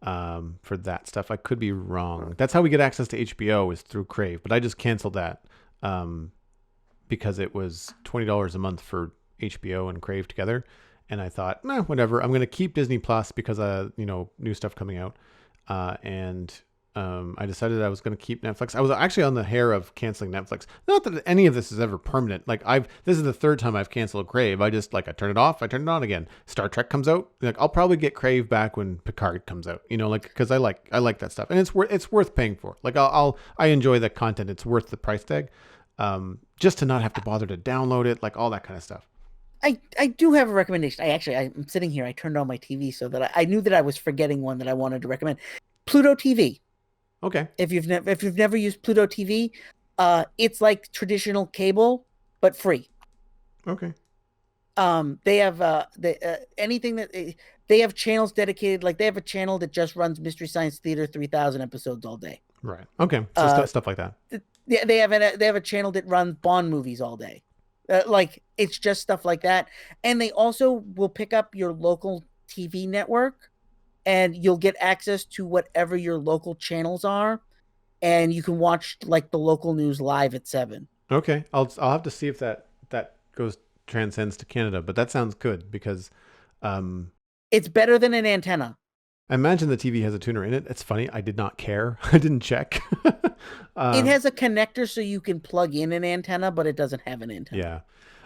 For that stuff, I could be wrong. That's how we get access to HBO is through Crave, but I just canceled that um, because it was $20 a month for HBO and Crave together, and I thought, nah, whatever. I'm gonna keep Disney Plus because new stuff coming out, and I decided I was going to keep Netflix. I was actually on the hair of canceling Netflix. Not that any of this is ever permanent. Like this is the 3rd time I've canceled Crave. I just like I turn it off, I turn it on again. Star Trek comes out, like I'll probably get Crave back when Picard comes out. Like because I like that stuff, and it's worth paying for. Like I enjoy the content. It's worth the price tag, just to not have to bother to download it, like all that kind of stuff. I do have a recommendation. I'm sitting here. I turned on my TV so that I knew that I was forgetting one that I wanted to recommend. Pluto TV. Okay. If you've never used Pluto TV, it's like traditional cable but free. Okay. They have anything that they have channels dedicated. Like they have a channel that just runs Mystery Science Theater 3000 episodes all day. Right. Okay. So Uh, stuff like that. they have a channel that runs Bond movies all day. Like it's just stuff like that, and they also will pick up your local TV network, and you'll get access to whatever your local channels are, and you can watch like the local news live at 7. Okay. I'll have to see if that goes transcends to Canada, but that sounds good because um It's better than an antenna. I imagine the TV has a tuner in it. It's funny. I did not care. I didn't check. It um, has a connector so you can plug in an antenna, but it doesn't have an antenna. yeah.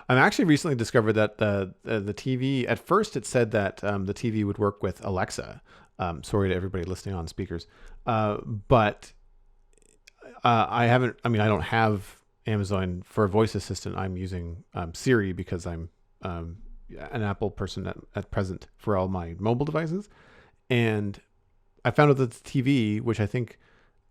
I've actually recently discovered that the TV, at first it said that the TV would work with Alexa. Sorry to everybody listening on speakers. But I haven't, I mean, I don't have Amazon for a voice assistant. I'm using Siri because I'm um, an Apple person at present for all my mobile devices. And I found out that the TV, which I think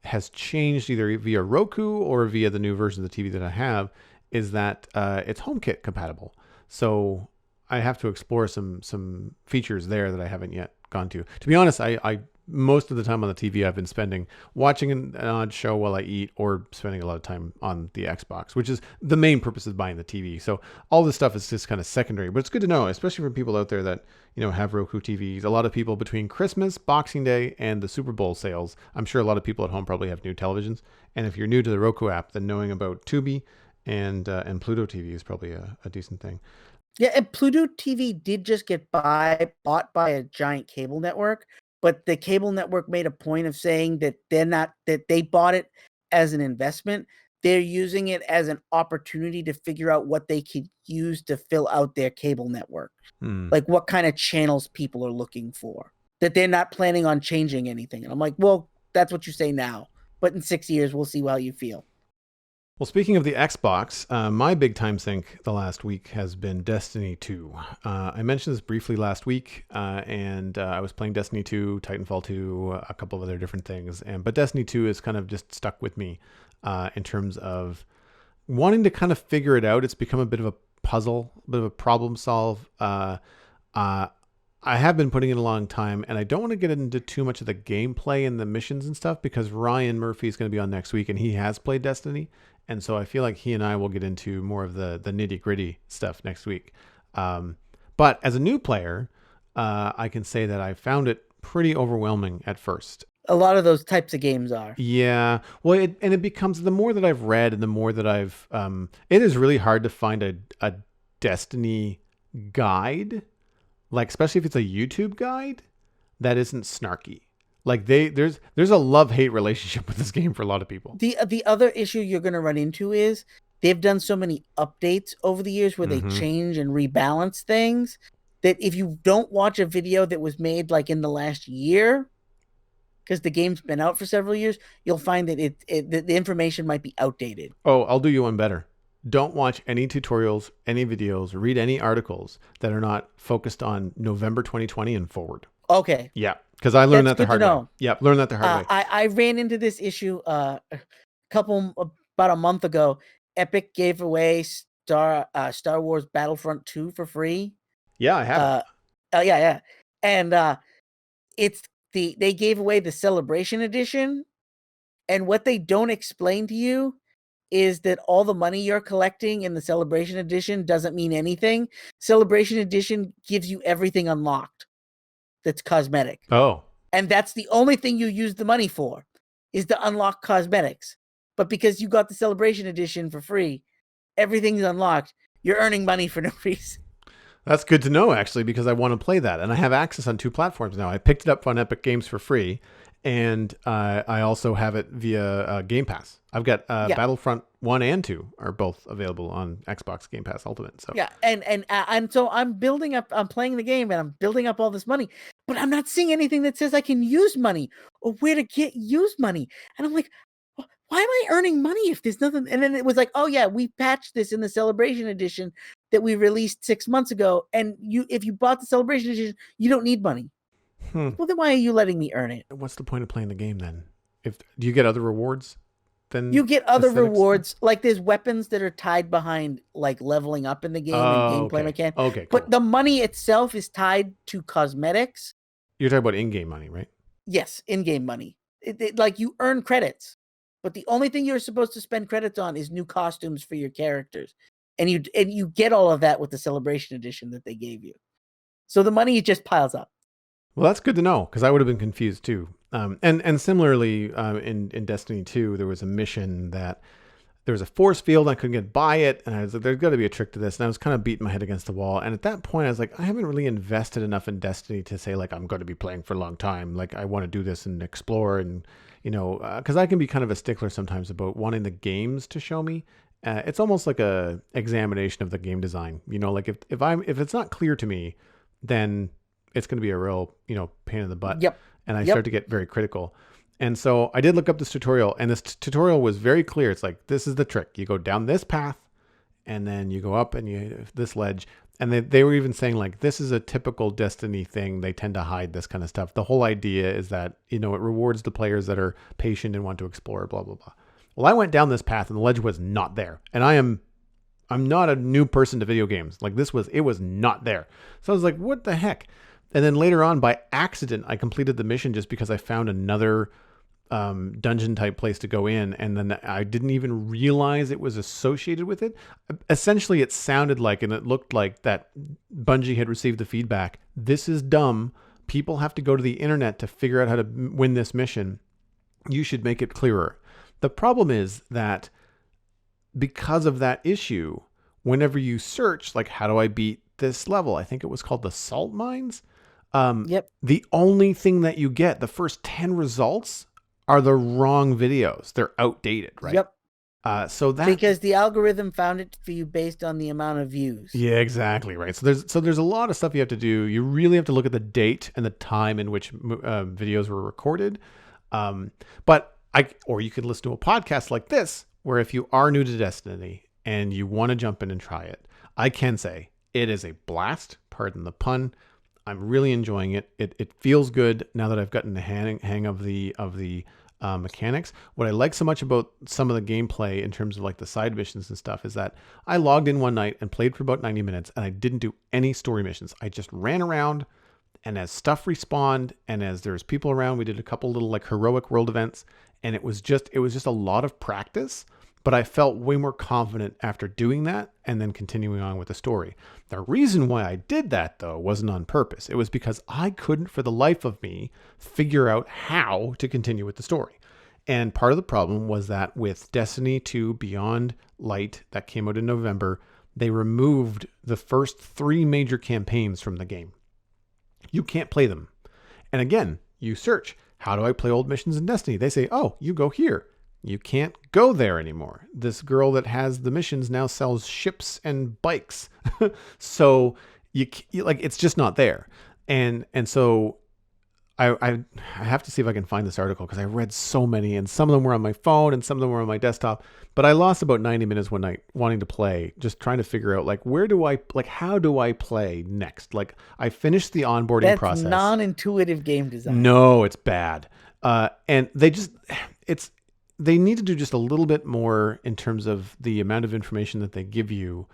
has changed either via Roku or via the new version of the TV that I have, is that it's HomeKit compatible. So I have to explore some features there that I haven't yet gone to. To be honest, I most of the time on the TV I've been spending watching an odd show while I eat or spending a lot of time on the Xbox, which is the main purpose of buying the TV. So all this stuff is just kind of secondary, but it's good to know, especially for people out there that, have Roku TVs. A lot of people between Christmas, Boxing Day, and the Super Bowl sales, I'm sure a lot of people at home probably have new televisions. And if you're new to the Roku app, then knowing about Tubi and Pluto TV is probably a decent thing. Yeah, and Pluto TV did just get bought by a giant cable network, but the cable network made a point of saying that they bought it as an investment. They're using it as an opportunity to figure out what they could use to fill out their cable network. Hmm. Like what kind of channels people are looking for. That they're not planning on changing anything. And I'm like, well, that's what you say now. But in 6 years, we'll see how you feel. Well, speaking of the Xbox, my big time sink the last week has been Destiny 2. I mentioned this briefly last week, and I was playing Destiny 2, Titanfall 2, a couple of other different things. But Destiny 2 is kind of just stuck with me in terms of wanting to kind of figure it out. It's become a bit of a puzzle, a bit of a problem solve. Uh, I have been putting in a long time, and I don't want to get into too much of the gameplay and the missions and stuff because Ryan Murphy is going to be on next week, and he has played Destiny, and so I feel like he and I will get into more of the nitty gritty stuff next week. But as a new player, I can say that I found it pretty overwhelming at first. A lot of those types of games are. Yeah, well, it becomes the more that I've read and the more that I've, it is really hard to find a Destiny guide, like especially if it's a YouTube guide that isn't snarky. Like there's a love-hate relationship with this game for a lot of people. The other issue you're going to run into is they've done so many updates over the years where they Mm-hmm. change and rebalance things that if you don't watch a video that was made like in the last year, because the game's been out for several years, you'll find that the information might be outdated. Oh, I'll do you one better. Don't watch any tutorials, any videos, read any articles that are not focused on November 2020 and forward. Okay, Yeah, because I learned that's that the good to hard way. know. Yep, learned that the hard way. I ran into this issue about a month ago. Epic gave away Star Wars Battlefront 2 for free. Yeah, I have it. Yeah, and it's they gave away the Celebration Edition, and what they don't explain to you is that all the money you're collecting in the Celebration Edition doesn't mean anything. Celebration Edition gives you everything unlocked that's cosmetic. Oh, And that's the only thing you use the money for is to unlock cosmetics. But because you got the Celebration Edition for free, everything's unlocked. You're earning money for no reason. that's good to know, actually, because I want to play that. And I have access on 2 platforms now. I picked it up on Epic Games for free, and I also have it via Game Pass. I've got Yeah. Battlefront 1 and 2 are both available on Xbox Game Pass Ultimate. So Yeah, and so I'm building up. I'm playing the game, and I'm building up all this money, but I'm not seeing anything that says I can use money or where to use money. And I'm like, why am I earning money if there's nothing? And then it was like, oh yeah, we patched this in the Celebration Edition that we released 6 months ago. And if you bought the Celebration Edition, you don't need money. hmm. Well, then why are you letting me earn it? What's the point of playing the game then? If do you get other rewards than You get other aesthetics? rewards, like there's weapons that are tied behind like leveling up in the game and Oh, gameplay okay. mechanics, Okay, but cool. the money itself is tied to cosmetics. You're talking about in-game money, right? Yes, in-game money. Like you earn credits, but the only thing you're supposed to spend credits on is new costumes for your characters, and you get all of that with the Celebration Edition that they gave you. So the money just piles up. Well, that's good to know because I would have been confused too. And similarly, in Destiny 2, there was a mission that there was a force field. I couldn't get by it, and I was like, "There's got to be a trick to this." And I was kind of beating my head against the wall. And at that point, I was like, "I haven't really invested enough in Destiny to say like I'm going to be playing for a long time. Like I want to do this and explore, and because I can be kind of a stickler sometimes about wanting the games to show me. It's almost like a examination of the game design. Like if it's not clear to me, then it's going to be a real pain in the butt, Yep. and I start Yep. to get very critical. And so I did look up this tutorial, and this tutorial was very clear. It's like, this is the trick. You go down this path, and then you go up and you this ledge. And they were even saying like, this is a typical Destiny thing. They tend to hide this kind of stuff. The whole idea is that, it rewards the players that are patient and want to explore, blah, blah, blah. Well, I went down this path and the ledge was not there. And I'm not a new person to video games. Like it was not there. So I was like, what the heck? And then later on, by accident, I completed the mission just because I found another dungeon type place to go in, and then I didn't even realize it was associated with it. Essentially, it sounded like, and it looked like that Bungie had received the feedback. This is dumb. People have to go to the internet to figure out how to win this mission. You should make it clearer. The problem is that because of that issue, whenever you search, like, how do I beat this level? I think it was called the Salt Mines. Yep. The only thing that you get, the first 10 results, are the wrong videos. They're outdated, right? Yep. So that Because the algorithm found it for you based on the amount of views. yeah, exactly right. So there's a lot of stuff you have to do. You really have to look at the date and the time in which videos were recorded. Or you could listen to a podcast like this, where if you are new to Destiny and you want to jump in and try it, I can say it is a blast. Pardon the pun. I'm really enjoying it. It feels good now that I've gotten the hang of the mechanics. What I like so much about some of the gameplay in terms of like the side missions and stuff is that I logged in one night and played for about 90 minutes and I didn't do any story missions. I just ran around, and as stuff respawned and as there was people around, we did a couple little like heroic world events, and it was just a lot of practice. But I felt way more confident after doing that and then continuing on with the story. The reason why I did that, though, wasn't on purpose. It was because I couldn't, for the life of me, figure out how to continue with the story. And part of the problem was that with Destiny 2 Beyond Light that came out in November, they removed the first 3 major campaigns from the game. You can't play them. And again, you search, how do I play old missions in Destiny? They say, oh, you go here. You can't go there anymore. This girl that has the missions now sells ships and bikes. So you like, it's just not there. And so I have to see if I can find this article, because I read so many, and some of them were on my phone and some of them were on my desktop. But I lost about 90 minutes one night wanting to play, just trying to figure out like, how do I play next? Like, I finished the onboarding process. That's non-intuitive game design. No, it's bad. And they need to do just a little bit more in terms of the amount of information that they give you.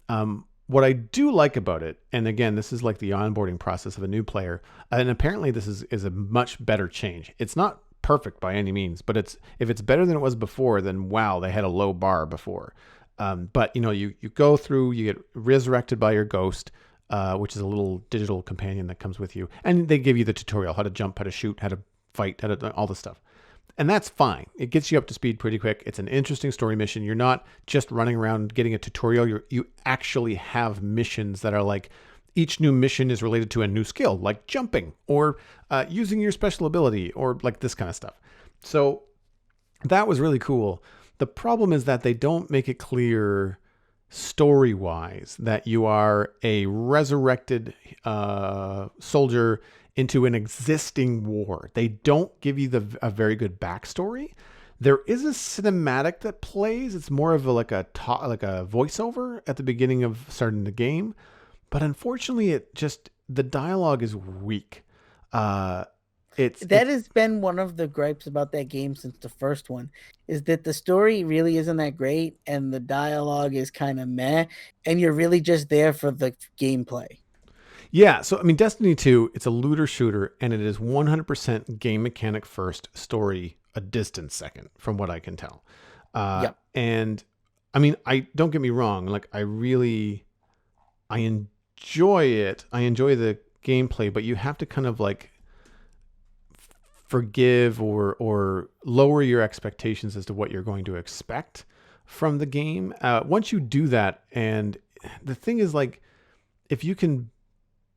What I do like about it, and again, this is like the onboarding process of a new player, and apparently this is a much better change. It's not perfect by any means, but if it's better than it was before, then wow, they had a low bar before. But you go through, you get resurrected by your ghost, which is a little digital companion that comes with you, and they give you the tutorial, how to jump, how to shoot, how to fight, all the stuff. And that's fine. It gets you up to speed pretty quick. It's an interesting story mission. You're not just running around getting a tutorial. You actually have missions that are like, each new mission is related to a new skill, like jumping or using your special ability or like this kind of stuff. So that was really cool. The problem is that they don't make it clear story-wise that you are a resurrected soldier into an existing war. They don't give you a very good backstory. There is a cinematic that plays. It's more of like a voiceover at the beginning of starting the game, but unfortunately, the dialogue is weak. That has been one of the gripes about that game since the first one, is that the story really isn't that great and the dialogue is kind of meh, and you're really just there for the gameplay. Yeah, so I mean, Destiny 2, it's a looter shooter, and it is 100% game mechanic first, story a distant second, from what I can tell. Yep. And I mean, I don't get me wrong, like I enjoy it. I enjoy the gameplay, but you have to kind of like forgive or lower your expectations as to what you're going to expect from the game. Once you do that, and the thing is like, if you can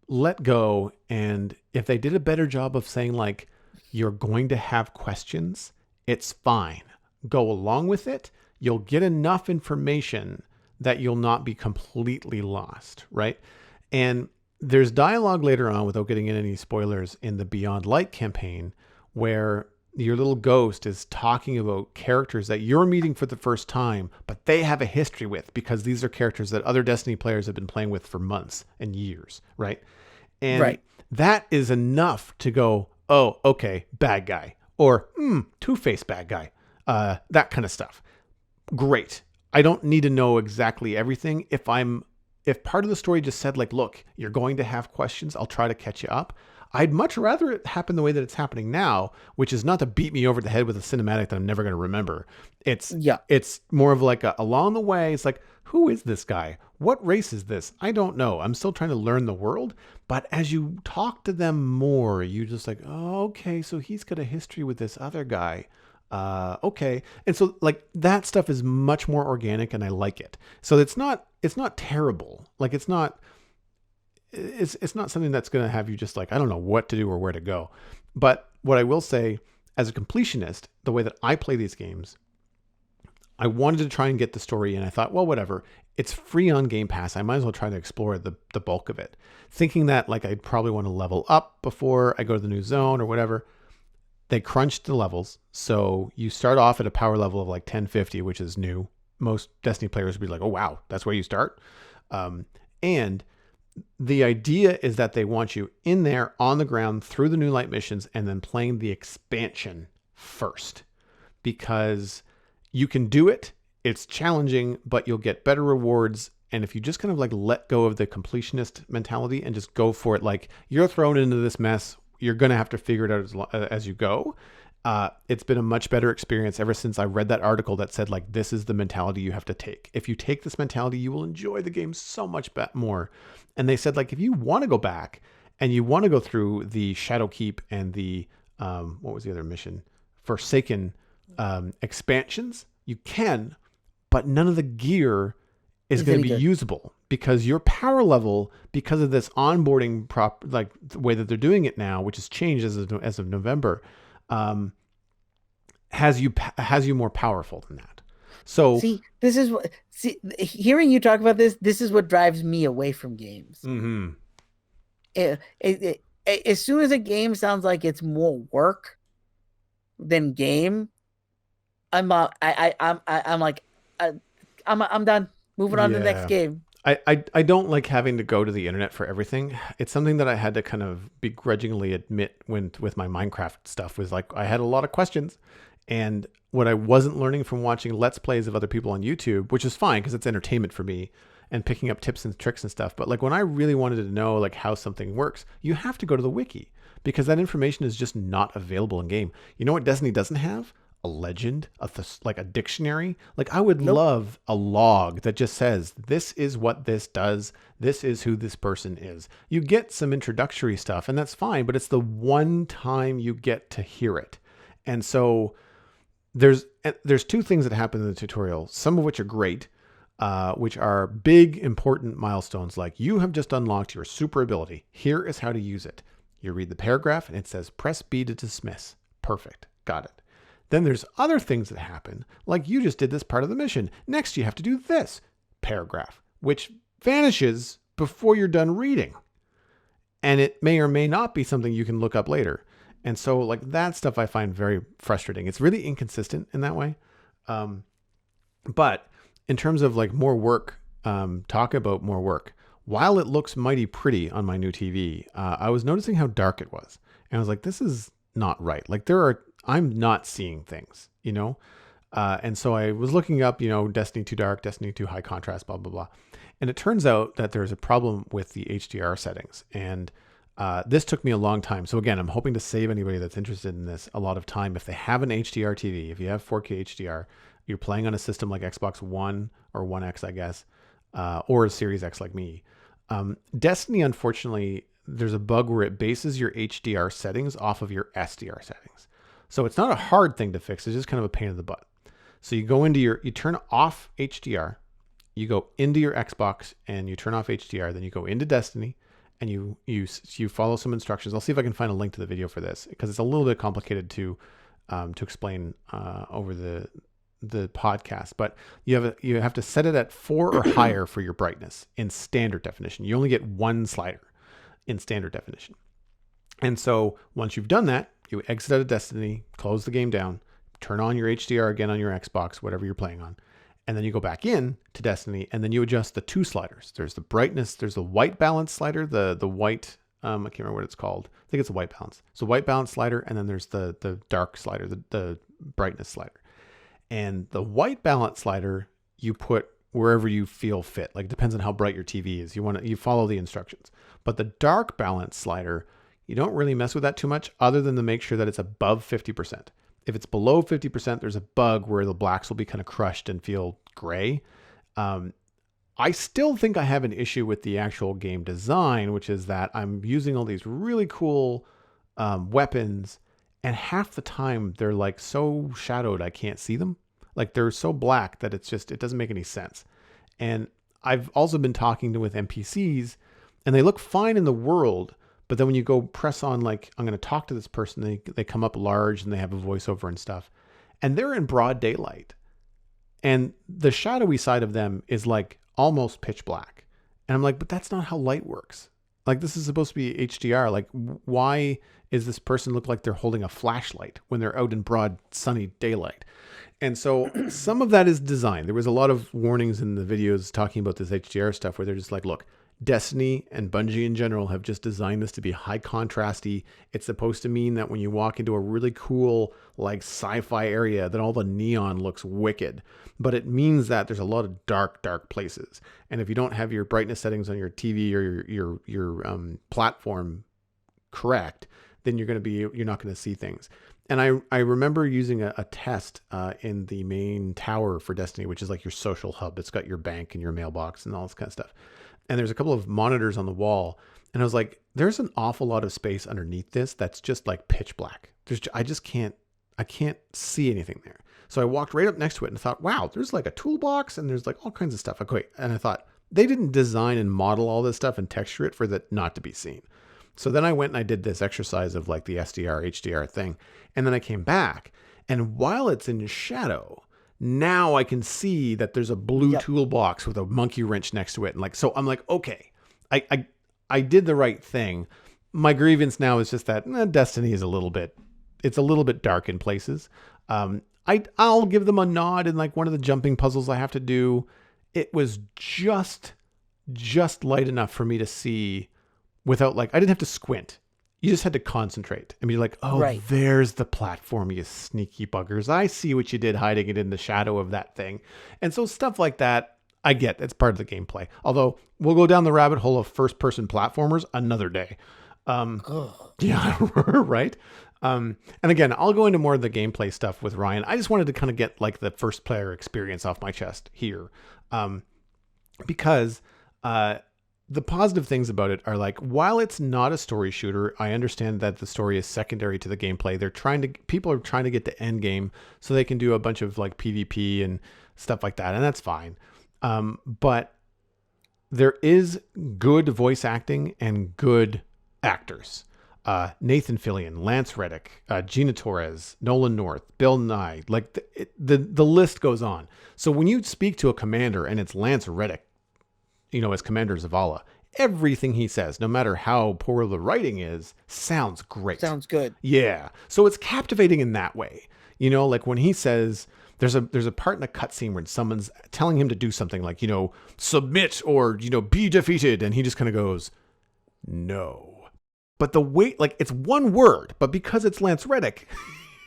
let go, and if they did a better job of saying like, you're going to have questions, it's fine. Go along with it. You'll get enough information that you'll not be completely lost, right? And there's dialogue later on, without getting in any spoilers, in the Beyond Light campaign, where your little ghost is talking about characters that you're meeting for the first time, but they have a history with, because these are characters that other Destiny players have been playing with for months and years, right? And Right. that is enough to go, oh, okay, bad guy, or two-faced bad guy, that kind of stuff. Great. I don't need to know exactly everything. If part of the story just said like, look, you're going to have questions, I'll try to catch you up. I'd much rather it happen the way that it's happening now, which is not to beat me over the head with a cinematic that I'm never going to remember. It's Yeah. more of like along the way, it's like, who is this guy? What race is this? I don't know. I'm still trying to learn the world. But as you talk to them more, you just like, oh, okay, so he's got a history with this other guy. Okay. And so like that stuff is much more organic, and I like it. So it's not terrible. Like it's not something that's going to have you just like, I don't know what to do or where to go. But what I will say, as a completionist, the way that I play these games, I wanted to try and get the story, and I thought, well, whatever. It's free on Game Pass. I might as well try to explore the bulk of it, thinking that like I'd probably want to level up before I go to the new zone or whatever. They crunched the levels. So you start off at a power level of like 1050, which is new. Most Destiny players would be like, oh, wow, that's where you start. And the idea is that they want you in there on the ground through the new light missions and then playing the expansion first, because you can do it. It's challenging, but you'll get better rewards. And if you just kind of like let go of the completionist mentality and just go for it, like you're thrown into this mess, you're going to have to figure it out as you go. It's been a much better experience ever since I read that article that said like, this is the mentality you have to take. If you take this mentality, you will enjoy the game so much more. And they said like, if you want to go back and you want to go through the Shadowkeep and the, what was the other mission? Forsaken expansions, you can, but none of the gear is going to be good. usable, because your power level, because of this onboarding like the way that they're doing it now, which has changed as of November, has you more powerful than that. So hearing you talk about this is what drives me away from games. Mm-hmm. As soon as a game sounds like it's more work than game, I'm like, I'm done. Moving on to the next game. I don't like having to go to the internet for everything. It's something that I had to kind of begrudgingly admit with my Minecraft stuff, was like, I had a lot of questions, and what I wasn't learning from watching Let's Plays of other people on YouTube, which is fine because it's entertainment for me and picking up tips and tricks and stuff. But like when I really wanted to know like how something works, you have to go to the wiki, because that information is just not available in game. You know what Destiny doesn't have? A legend, like a dictionary. Like I would love a log that just says, this is what this does. This is who this person is. You get some introductory stuff and that's fine, but it's the one time you get to hear it. And so there's two things that happen in the tutorial, some of which are great, which are big, important milestones. Like, you have just unlocked your super ability. Here is how to use it. You read the paragraph and it says, press B to dismiss. Perfect. Got it. Then there's other things that happen, like you just did this part of the mission. Next, you have to do this paragraph, which vanishes before you're done reading. And it may or may not be something you can look up later. And so like that stuff I find very frustrating. It's really inconsistent in that way. But in terms of like more work, talk about more work. While it looks mighty pretty on my new TV, I was noticing how dark it was. And I was like, this is not right. Like I'm not seeing things, you know? And so I was looking up, Destiny 2 Dark, Destiny 2 High Contrast, blah, blah, blah. And it turns out that there's a problem with the HDR settings. And this took me a long time. So again, I'm hoping to save anybody that's interested in this a lot of time. If they have an HDR TV, if you have 4K HDR, you're playing on a system like Xbox One or One X, I guess, or a Series X like me. Destiny, unfortunately, there's a bug where it bases your HDR settings off of your SDR settings. So it's not a hard thing to fix. It's just kind of a pain in the butt. So you go into you turn off HDR, you go into your Xbox and you turn off HDR, then you go into Destiny and you follow some instructions. I'll see if I can find a link to the video for this because it's a little bit complicated to explain over the podcast, but you have to set it at 4 or higher for your brightness in standard definition. You only get one slider in standard definition. And so once you've done that, you exit out of Destiny, close the game down, turn on your HDR again on your Xbox, whatever you're playing on. And then you go back in to Destiny and then you adjust the 2 sliders. There's the brightness, there's the white balance slider, the white, I can't remember what it's called. I think it's a white balance. So white balance slider. And then there's the dark slider, the brightness slider. And the white balance slider, you put wherever you feel fit. Like, depends on how bright your TV is. You follow the instructions. But the dark balance slider, you don't really mess with that too much other than to make sure that it's above 50%. If it's below 50%, there's a bug where the blacks will be kind of crushed and feel gray. I still think I have an issue with the actual game design, which is that I'm using all these really cool weapons, and half the time they're like so shadowed I can't see them. Like, they're so black that it doesn't make any sense. And I've also been talking with NPCs, and they look fine in the world, but then when you go press on, like, I'm going to talk to this person, they come up large and they have a voiceover and stuff, and they're in broad daylight. And the shadowy side of them is like almost pitch black. And I'm like, but that's not how light works. Like, this is supposed to be HDR. Like, why is this person look like they're holding a flashlight when they're out in broad sunny daylight? And so some of that is design. There was a lot of warnings in the videos talking about this HDR stuff where they're just like, look, Destiny and Bungie in general have just designed this to be high contrasty. It's supposed to mean that when you walk into a really cool, like, sci-fi area, that all the neon looks wicked. But it means that there's a lot of dark places. And if you don't have your brightness settings on your TV or your platform correct, then you're not going to see things. And I remember using a test in the main tower for Destiny, which is like your social hub. It's got your bank and your mailbox and all this kind of stuff. And there's a couple of monitors on the wall. And I was like, there's an awful lot of space underneath this that's just like pitch black. I can't see anything there. So I walked right up next to it and thought, wow, there's like a toolbox and there's like all kinds of stuff. Okay. And I thought, they didn't design and model all this stuff and texture it for that not to be seen. So then I went and I did this exercise of like the SDR, HDR thing. And then I came back, and while it's in shadow, now I can see that there's a blue toolbox with a monkey wrench next to it. And like, so I'm like, okay, I did the right thing. My grievance now is just that Destiny is a little bit dark in places. I'll give them a nod in like one of the jumping puzzles I have to do. It was just light enough for me to see without, like, I didn't have to squint. You just had to concentrate and be like, oh, right, there's the platform, you sneaky buggers. I see what you did hiding it in the shadow of that thing. And so stuff like that, I get. It's part of the gameplay. Although we'll go down the rabbit hole of first-person platformers another day. Yeah, right? And again, I'll go into more of the gameplay stuff with Ryan. I just wanted to kind of get like the first player experience off my chest here. Because the positive things about it are, like, while it's not a story shooter, I understand that the story is secondary to the gameplay. People are trying to get to end game so they can do a bunch of like PvP and stuff like that. And that's fine. But there is good voice acting and good actors. Nathan Fillion, Lance Reddick, Gina Torres, Nolan North, Bill Nye, like the list goes on. So when you speak to a commander and it's Lance Reddick, as Commander Zavala, everything he says, no matter how poor the writing is, sounds great. Sounds good. Yeah. So it's captivating in that way. Like when he says, there's a part in a cutscene where someone's telling him to do something like, submit or, be defeated. And he just kind of goes, no. but the way, like, it's one word, but because it's Lance Reddick,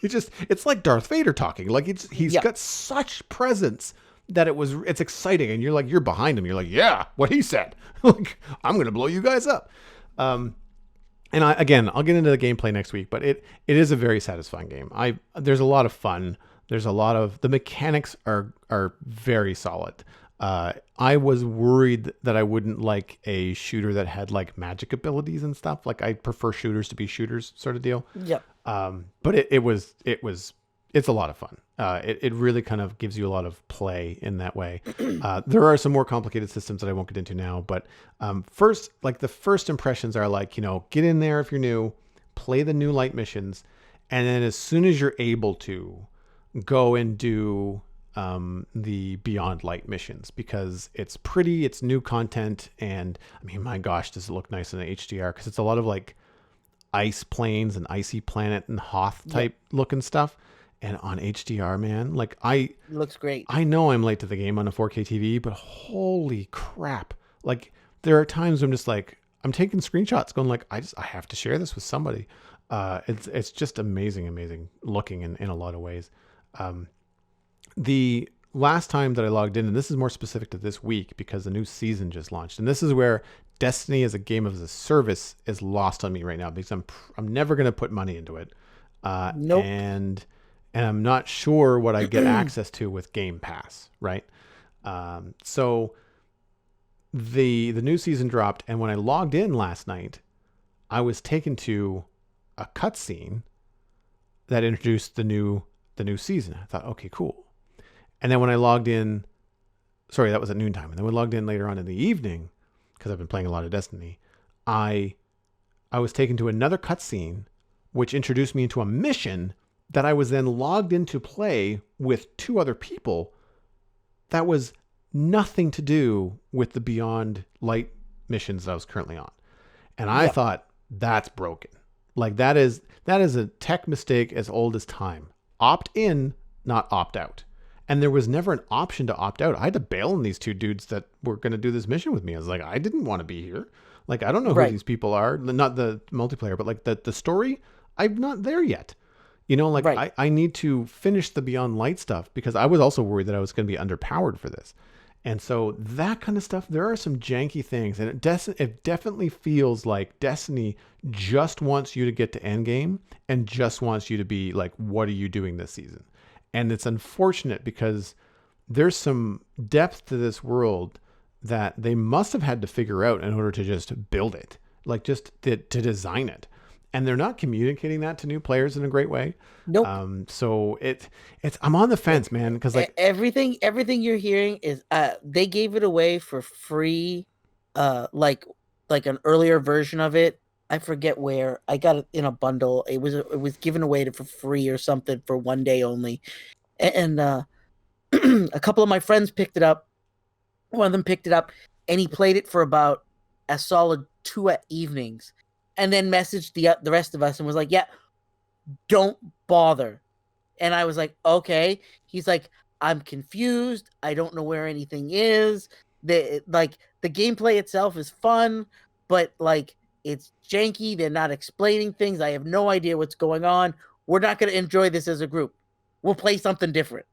it's like Darth Vader talking. Like, he's got such presence that it's exciting, and you're behind him. You're like, yeah, what he said. Like, I'm gonna blow you guys up. And I'll get into the gameplay next week, but it is a very satisfying game. There's a lot of fun. There's a lot of, the mechanics are very solid. I was worried that I wouldn't like a shooter that had like magic abilities and stuff. Like, I prefer shooters to be shooters, sort of deal. Yep. But it's a lot of fun. It really kind of gives you a lot of play in that way. There are some more complicated systems that I won't get into now, but first, like, the first impressions are like, get in there if you're new, play the new light missions, and then as soon as you're able to, go and do the Beyond Light missions, because it's pretty, it's new content, and I mean, my gosh, does it look nice in the HDR, because it's a lot of like ice plains and icy planet and Hoth type looking stuff. And on HDR, man, like, it looks great. I know I'm late to the game on a 4K TV, but holy crap. Like, there are times I'm just like, I'm taking screenshots going like, I have to share this with somebody. It's just amazing looking in a lot of ways. The last time that I logged in, and this is more specific to this week because the new season just launched, and this is where Destiny as a game as a service is lost on me right now, because I'm never going to put money into it. Nope. And I'm not sure what I get access to with Game Pass, right? So the new season dropped, and when I logged in last night, I was taken to a cutscene that introduced the new season. I thought, okay, cool. And then when I logged in, sorry, that was at noontime. And then when I logged in later on in the evening, because I've been playing a lot of Destiny, I was taken to another cutscene, which introduced me into a mission that I was then logged in to play with two other people. That was nothing to do with the Beyond Light missions that I was currently on. And I thought, that's broken. Like, that is a tech mistake as old as time. Opt in, not opt out. And there was never an option to opt out. I had to bail on these two dudes that were going to do this mission with me. I was like, I didn't want to be here. Like, I don't know who these people are. Not the multiplayer, but like the story, I'm not there yet. Like, I need to finish the Beyond Light stuff, because I was also worried that I was going to be underpowered for this. And so that kind of stuff, there are some janky things. And it definitely feels like Destiny just wants you to get to endgame and just wants you to be like, what are you doing this season? And it's unfortunate, because there's some depth to this world that they must have had to figure out in order to just build it, like just to design it. And they're not communicating that to new players in a great way. Nope. So I'm on the fence, man, because like everything you're hearing is they gave it away for free, like an earlier version of it. I forget where I got it in a bundle. It was given away for free or something for one day only, and a couple of my friends picked it up. One of them picked it up, and he played it for about a solid 2 evenings, and then messaged the rest of us and was like, "Yeah, don't bother." And I was like, "Okay." He's like, "I'm confused. I don't know where anything is. The gameplay itself is fun, but like, it's janky. They're not explaining things. I have no idea what's going on. We're not going to enjoy this as a group. We'll play something different."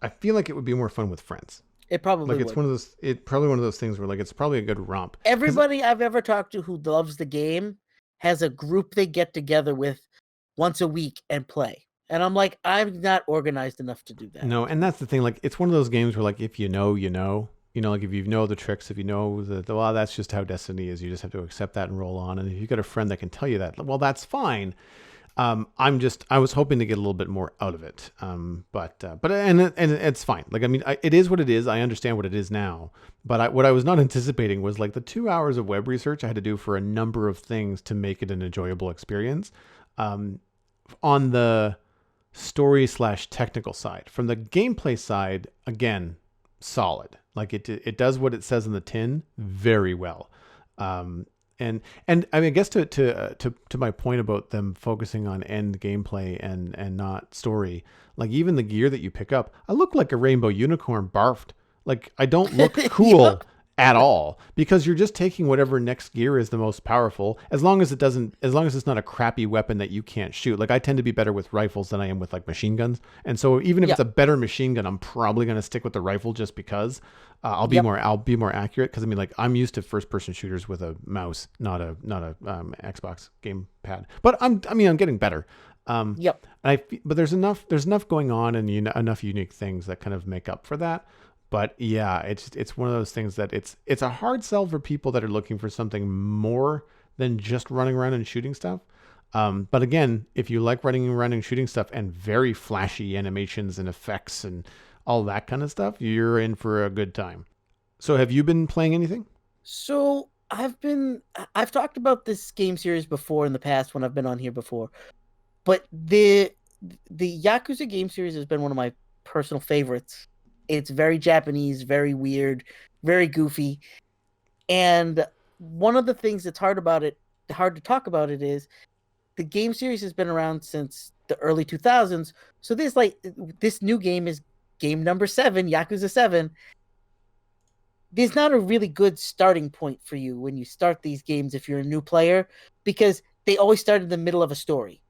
I feel like it would be more fun with friends. It probably like, it's would. probably one of those things where like, it's probably a good romp. Everybody I've ever talked to who loves the game has a group they get together with once a week and play. And I'm like, I'm not organized enough to do that. No, and that's the thing. Like, it's one of those games where like, if you know, like, if you know the tricks, if you know well, that's just how Destiny is. You just have to accept that and roll on. And if you've got a friend that can tell you that, well, that's fine. I was hoping to get a little bit more out of it. But it's fine. Like, I mean, it is what it is. I understand what it is now, but what I was not anticipating was like the 2 hours of web research I had to do for a number of things to make it an enjoyable experience. On the story / technical side, from the gameplay side, again, solid. Like, it does what it says in the tin very well. And I mean, I guess to my point about them focusing on end gameplay and not story, like, even the gear that you pick up, I look like a rainbow unicorn barfed. Like, I don't look cool at No. all, because you're just taking whatever next gear is the most powerful, as long as it's not a crappy weapon that you can't shoot. Like I tend to be better with rifles than I am with like machine guns, and so even if Yeah. it's a better machine gun, I'm probably going to stick with the rifle just because Yep. I'll be more accurate, because I mean, like, I'm used to first person shooters with a mouse, not a Xbox game pad, but I'm getting better. Yep. But there's enough going on, and enough unique things that kind of make up for that. But yeah, it's one of those things that it's a hard sell for people that are looking for something more than just running around and shooting stuff. But again, if you like running around and shooting stuff and very flashy animations and effects and all that kind of stuff, you're in for a good time. So have you been playing anything? So I've talked about this game series before in the past when I've been on here before, but the Yakuza game series has been one of my personal favorites. It's very Japanese, very weird, very goofy, and one of the things that's hard to talk about it, is the game series has been around since the early 2000s. So this new game is game number 7, Yakuza 7. There's not a really good starting point for you when you start these games if you're a new player, because they always start in the middle of a story.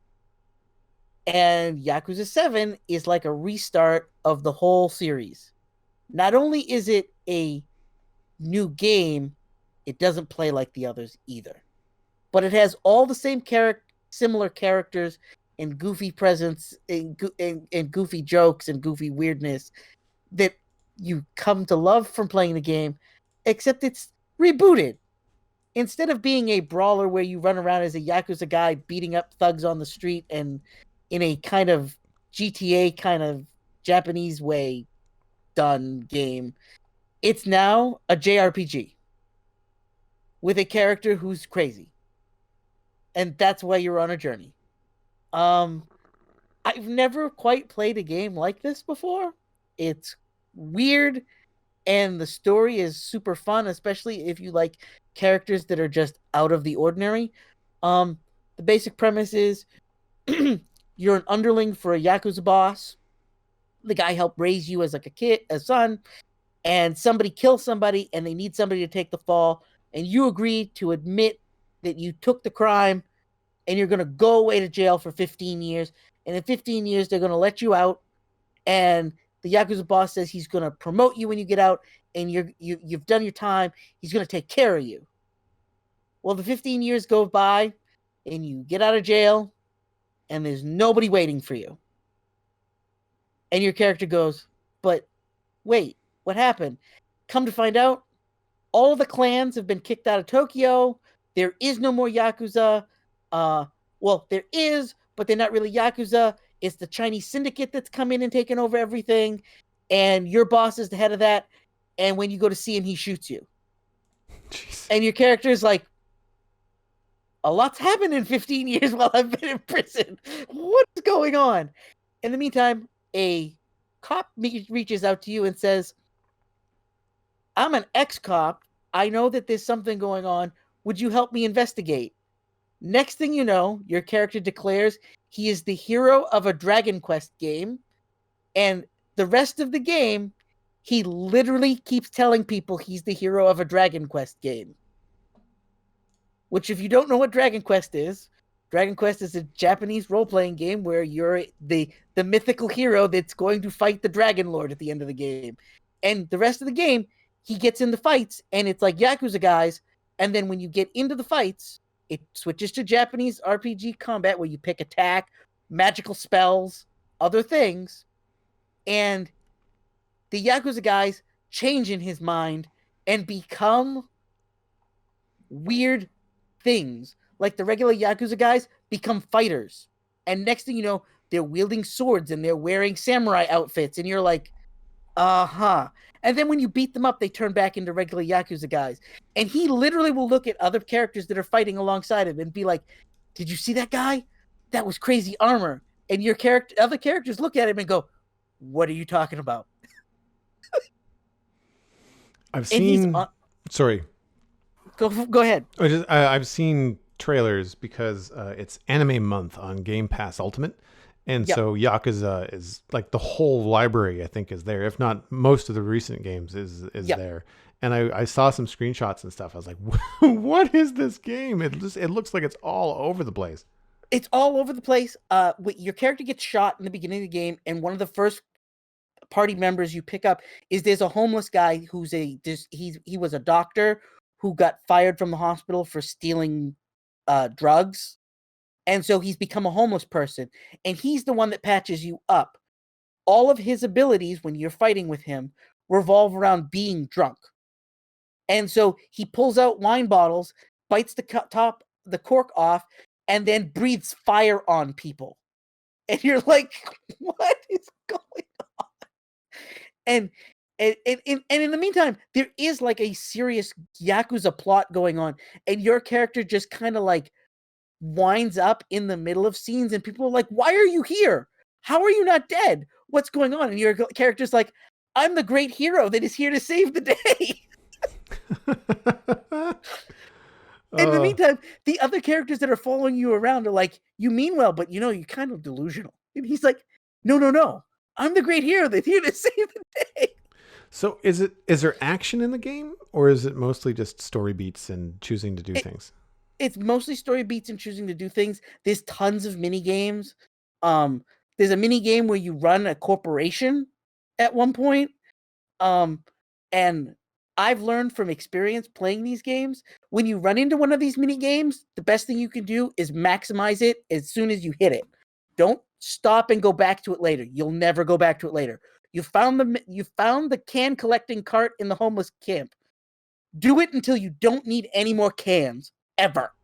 And Yakuza 7 is like a restart of the whole series. Not only is it a new game, it doesn't play like the others either. But it has all the similar characters and goofy presence and goofy jokes and goofy weirdness that you come to love from playing the game, except it's rebooted. Instead of being a brawler where you run around as a Yakuza guy beating up thugs on the street and in a kind of GTA kind of Japanese way done game, it's now a JRPG with a character who's crazy. And that's why you're on a journey. Um, I've never quite played a game like this before. It's weird, and the story is super fun, especially if you like characters that are just out of the ordinary. The basic premise is you're an underling for a Yakuza boss. The guy helped raise you as like a son, and somebody kills somebody and they need somebody to take the fall, and you agree to admit that you took the crime, and you're going to go away to jail for 15 years. And in 15 years, they're going to let you out. And the Yakuza boss says he's going to promote you when you get out, and you've done your time. He's going to take care of you. Well, the 15 years go by, and you get out of jail, and there's nobody waiting for you. And your character goes, but wait, what happened? Come to find out, all the clans have been kicked out of Tokyo. There is no more Yakuza. Well, there is, but they're not really Yakuza. It's the Chinese syndicate that's come in and taken over everything. And your boss is the head of that. And when you go to see him, he shoots you. Jeez. And your character is like, a lot's happened in 15 years while I've been in prison. What's going on? In the meantime, a cop reaches out to you and says, I'm an ex-cop. I know that there's something going on. Would you help me investigate? Next thing you know, your character declares he is the hero of a Dragon Quest game. And the rest of the game, he literally keeps telling people he's the hero of a Dragon Quest game. Which, if you don't know what Dragon Quest is a Japanese role-playing game where you're the mythical hero that's going to fight the Dragon Lord at the end of the game. And the rest of the game, he gets in the fights, and it's like Yakuza guys. And then when you get into the fights, it switches to Japanese RPG combat where you pick attack, magical spells, other things. And the Yakuza guys change in his mind and become weird things. Like the regular Yakuza guys become fighters. And next thing you know, they're wielding swords and they're wearing samurai outfits. And you're like, uh-huh. And then when you beat them up, they turn back into regular Yakuza guys. And he literally will look at other characters that are fighting alongside him and be like, did you see that guy? That was crazy armor. And other characters look at him and go, what are you talking about? I've And he's seen. Sorry, go ahead. I've seen trailers because it's Anime Month on Game Pass Ultimate, and Yep. so Yakuza is like the whole library. I think is there, if not most of the recent games is Yep. there, and I saw some screenshots and stuff. I was like, "What is this game? It looks like it's all over the place." It's all over the place. Your character gets shot in the beginning of the game, and one of the first party members you pick up is there's a homeless guy who's he was a doctor who got fired from the hospital for stealing drugs, and so he's become a homeless person, and he's the one that patches you up. All of his abilities when you're fighting with him revolve around being drunk. And so he pulls out wine bottles, bites the cork off, and then breathes fire on people. And you're like, what is going on? And in the meantime, there is like a serious Yakuza plot going on, and your character just kind of like winds up in the middle of scenes, and people are like, why are you here? How are you not dead? What's going on? And your character's like, I'm the great hero that is here to save the day. In the meantime, the other characters that are following you around are like, you mean well, but you're kind of delusional. And he's like, no. I'm the great hero that's here to save the day. So is there action in the game, or is it mostly just story beats and choosing to do things? It's mostly story beats and choosing to do things. There's tons of mini games. There's a mini game where you run a corporation at one point. And I've learned from experience playing these games, when you run into one of these mini games, the best thing you can do is maximize it as soon as you hit it. Don't stop and go back to it later. You'll never go back to it later. You found the can collecting cart in the homeless camp. Do it until you don't need any more cans ever.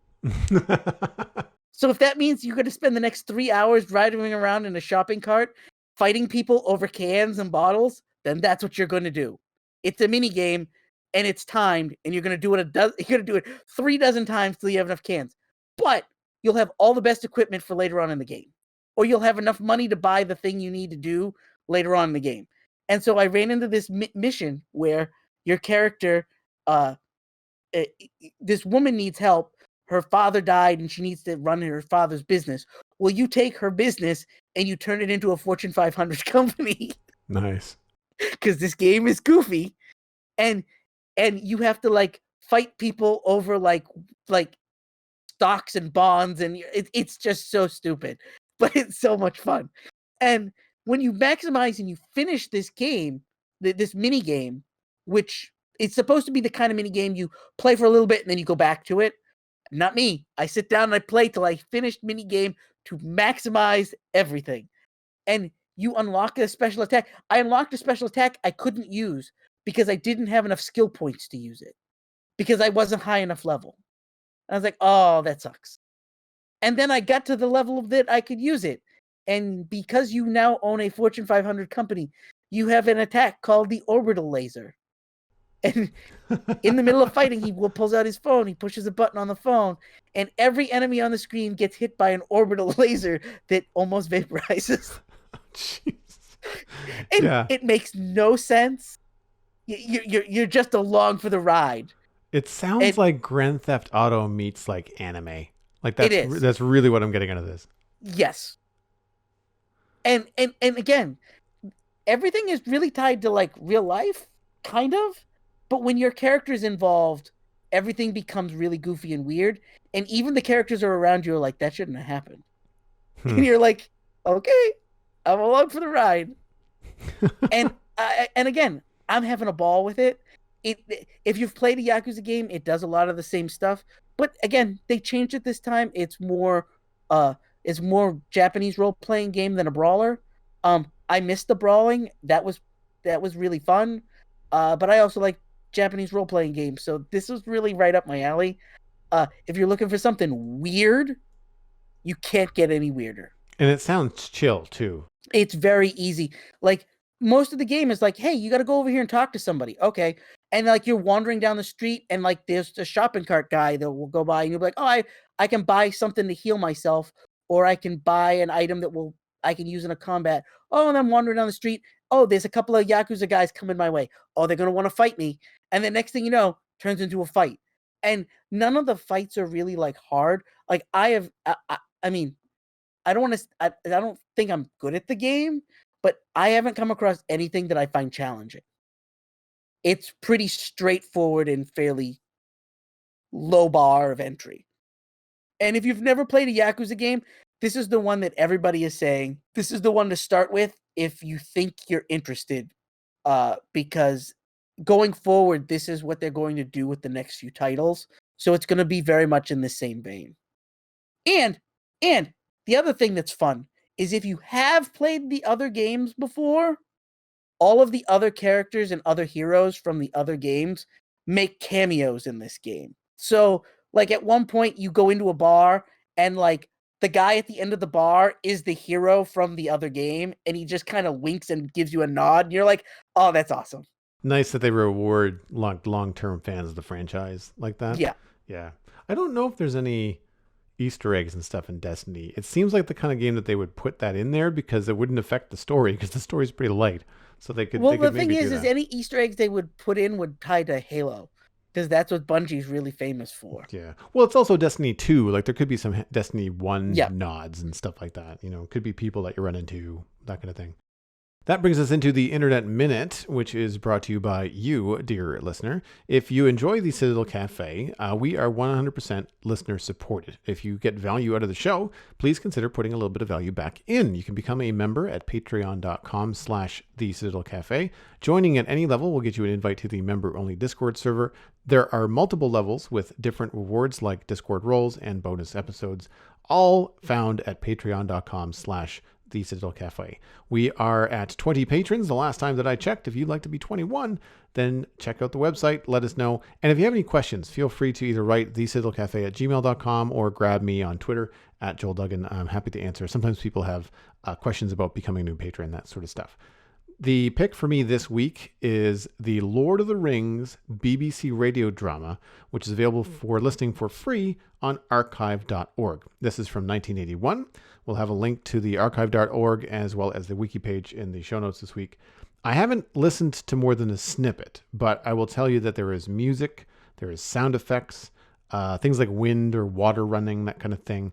So if that means you're going to spend the next 3 hours driving around in a shopping cart fighting people over cans and bottles, then that's what you're going to do. It's a mini game, and it's timed, and you're going to do it you're going to do it 3 dozen times till you have enough cans. But you'll have all the best equipment for later on in the game, or you'll have enough money to buy the thing you need to do later on in the game. And so I ran into this mission where your character, this woman needs help. Her father died, and she needs to run her father's business. Well, you take her business and you turn it into a Fortune 500 company. Nice. Because this game is goofy, and you have to like fight people over like stocks and bonds, and it's just so stupid, but it's so much fun. And when you maximize and you finish this game, this mini game, which it's supposed to be the kind of mini game you play for a little bit and then you go back to it. Not me. I sit down and I play till I finish mini game to maximize everything. And you unlock a special attack. I unlocked a special attack I couldn't use because I didn't have enough skill points to use it, because I wasn't high enough level. I was like, oh, that sucks. And then I got to the level that I could use it. And because you now own a Fortune 500 company, you have an attack called the orbital laser. And in the middle of fighting, he pulls out his phone, he pushes a button on the phone, and every enemy on the screen gets hit by an orbital laser that almost vaporizes. Jeez. And yeah. It makes no sense. You're just along for the ride. It sounds like Grand Theft Auto meets like anime. Like it is. That's really what I'm getting out of this. Yes. And again, everything is really tied to like real life, kind of. But when your character is involved, everything becomes really goofy and weird. And even the characters are around you are like, that shouldn't have happened. And you're like, okay, I'm along for the ride. and again, I'm having a ball with it. If you've played a Yakuza game, it does a lot of the same stuff. But again, they changed it this time. It's more Japanese role-playing game than a brawler. I missed the brawling. That was really fun. But I also like Japanese role-playing games, so this was really right up my alley. If you're looking for something weird, you can't get any weirder. And it sounds chill too. It's very easy. Like most of the game is like, hey, you got to go over here and talk to somebody. Okay. And like you're wandering down the street and like there's a shopping cart guy that will go by and you'll be like, oh, I can buy something to heal myself, or I can buy an item that I can use in a combat. Oh, and I'm wandering down the street. Oh, there's a couple of Yakuza guys coming my way. Oh, they're going to want to fight me. And the next thing you know, turns into a fight. And none of the fights are really like hard. Like I mean, I don't think I'm good at the game, but I haven't come across anything that I find challenging. it's pretty straightforward and fairly low bar of entry. And if you've never played a Yakuza game, this is the one that everybody is saying, this is the one to start with if you think you're interested. Because going forward, this is what they're going to do with the next few titles. So it's going to be very much in the same vein. And and the other thing that's fun is if you have played the other games before, all of the other characters and other heroes from the other games make cameos in this game. So, like at one point you go into a bar and like the guy at the end of the bar is the hero from the other game and he just kind of winks and gives you a nod and you're like, "Oh, that's awesome." Nice that they reward long-term fans of the franchise like that. Yeah. Yeah. I don't know if there's any Easter eggs and stuff in Destiny. It seems like the kind of game that they would put that in there because it wouldn't affect the story because the story's pretty light. So they could. Well, They the could thing maybe do is that. any Easter eggs they would put in would tie to Halo because that's what Bungie's really famous for. Yeah. Well, it's also Destiny 2. Like there could be some Destiny 1 Yeah. nods and stuff like that. You know, it could be people that you run into, that kind of thing. That brings us into the Internet Minute, which is brought to you by you, dear listener. If you enjoy the Citadel Cafe, we are 100% listener supported. If you get value out of the show, please consider putting a little bit of value back in. You can become a member at patreon.com/the Citadel Cafe. Joining at any level will get you an invite to the member-only Discord server. There are multiple levels with different rewards like Discord roles and bonus episodes, all found at patreon.com/the Citadel Cafe. We are at 20 patrons the last time that I checked. If you'd like to be 21, then check out the website, let us know. And if you have any questions, feel free to either write thecitadelcafe@gmail.com or grab me on Twitter at Joel Duggan. I'm happy to answer. Sometimes people have questions about becoming a new patron, that sort of stuff. The pick for me this week is the Lord of the Rings BBC radio drama, which is available for listening for free on archive.org. This is from 1981. We'll have a link to the archive.org as well as the wiki page in the show notes this week. I haven't listened to more than a snippet, but I will tell you that there is music, there is sound effects, things like wind or water running, that kind of thing.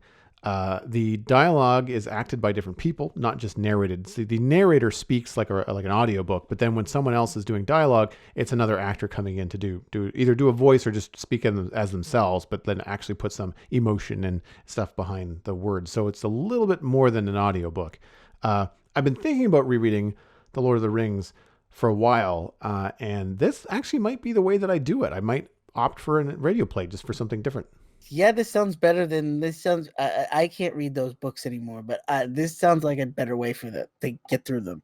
The dialogue is acted by different people, not just narrated. So the narrator speaks like an audiobook, but then when someone else is doing dialogue, it's another actor coming in to either do a voice or just speak as themselves, but then actually put some emotion and stuff behind the words. So it's a little bit more than an audiobook. I've been thinking about rereading The Lord of the Rings for a while, and this actually might be the way that I do it. I might opt for a radio play just for something different. Yeah, this sounds better than this sounds. I can't read those books anymore, but this sounds like a better way for that to get through them.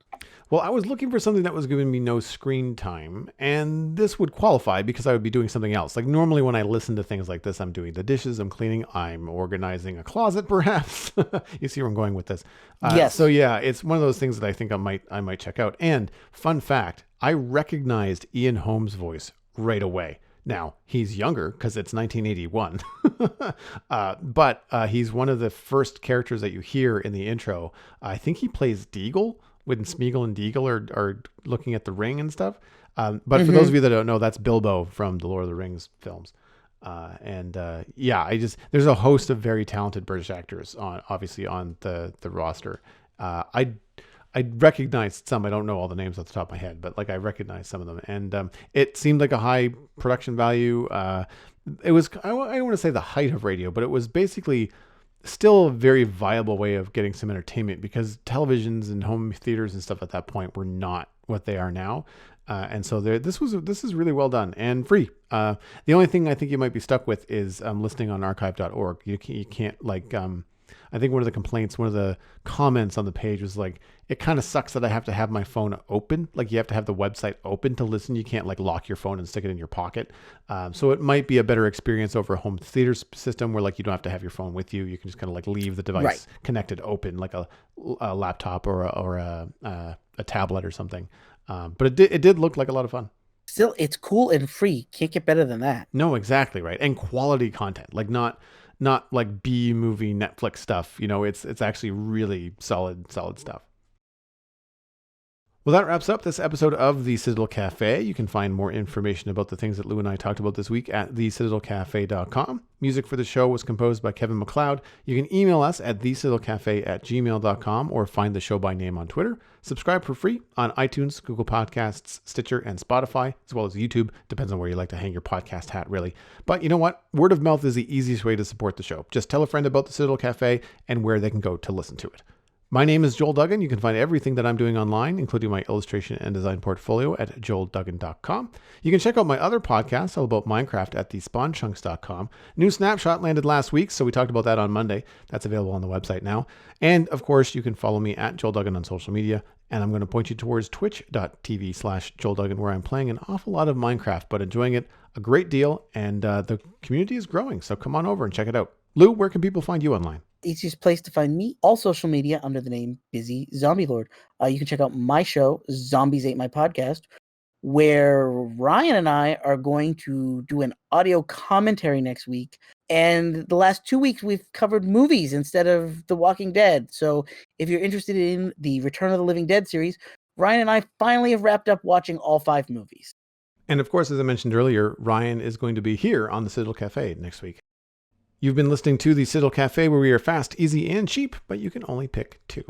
Well, I was looking for something that was giving me no screen time, and this would qualify because I would be doing something else. Like normally when I listen to things like this, I'm doing the dishes, I'm cleaning, I'm organizing a closet, perhaps. You see where I'm going with this. Yes. So yeah, it's one of those things that I think I might check out. And fun fact, I recognized Ian Holmes' voice right away. Now, he's younger because it's 1981, but he's one of the first characters that you hear in the intro. I think he plays Deagle when Smeagol and Deagle are looking at the ring and stuff. But for those of you that don't know, that's Bilbo from the Lord of the Rings films. There's a host of very talented British actors obviously on the roster. I recognized some. I don't know all the names off the top of my head, but like I recognized some of them, and it seemed like a high production value. It was I don't want to say the height of radio, but it was basically still a very viable way of getting some entertainment because televisions and home theaters and stuff at that point were not what they are now. And so this is really well done and free. The only thing I think you might be stuck with is listening on archive.org. You can't like. I think one of the comments on the page was like, it kind of sucks that I have to have my phone open. Like you have to have the website open to listen. You can't like lock your phone and stick it in your pocket. So it might be a better experience over a home theater system where like you don't have to have your phone with you. You can just kind of like leave the device connected open, like a laptop or a tablet or something. But it did look like a lot of fun. Still, it's cool and free. Can't get better than that. No, exactly right. And quality content, like not like B movie Netflix stuff. You know, it's actually really solid stuff. Well, that wraps up this episode of the Citadel Cafe. You can find more information about the things that Lou and I talked about this week at thecitadelcafe.com. Music for the show was composed by Kevin MacLeod. You can email us at thecitadelcafe@gmail.com or find the show by name on Twitter. Subscribe for free on iTunes, Google Podcasts, Stitcher, and Spotify, as well as YouTube. Depends on where you like to hang your podcast hat, really. But you know what? Word of mouth is the easiest way to support the show. Just tell a friend about the Citadel Cafe and where they can go to listen to it. My name is Joel Duggan. You can find everything that I'm doing online, including my illustration and design portfolio at joelduggan.com. You can check out my other podcasts all about Minecraft at thespawnchunks.com. New Snapshot landed last week, so we talked about that on Monday. That's available on the website now. And of course, you can follow me at Joel Duggan on social media. And I'm going to point you towards twitch.tv/Joel Duggan, where I'm playing an awful lot of Minecraft, but enjoying it a great deal. And the community is growing, so come on over and check it out. Lou, where can people find you online? Easiest place to find me, all social media under the name Busy Zombie Lord. You can check out my show, Zombies Ate My Podcast, where Ryan and I are going to do an audio commentary next week. And the last 2 weeks, we've covered movies instead of The Walking Dead. So if you're interested in the Return of the Living Dead series, Ryan and I finally have wrapped up watching all 5 movies. And of course, as I mentioned earlier, Ryan is going to be here on the Citadel Cafe next week. You've been listening to the Citadel Cafe, where we are fast, easy, and cheap, but you can only pick 2.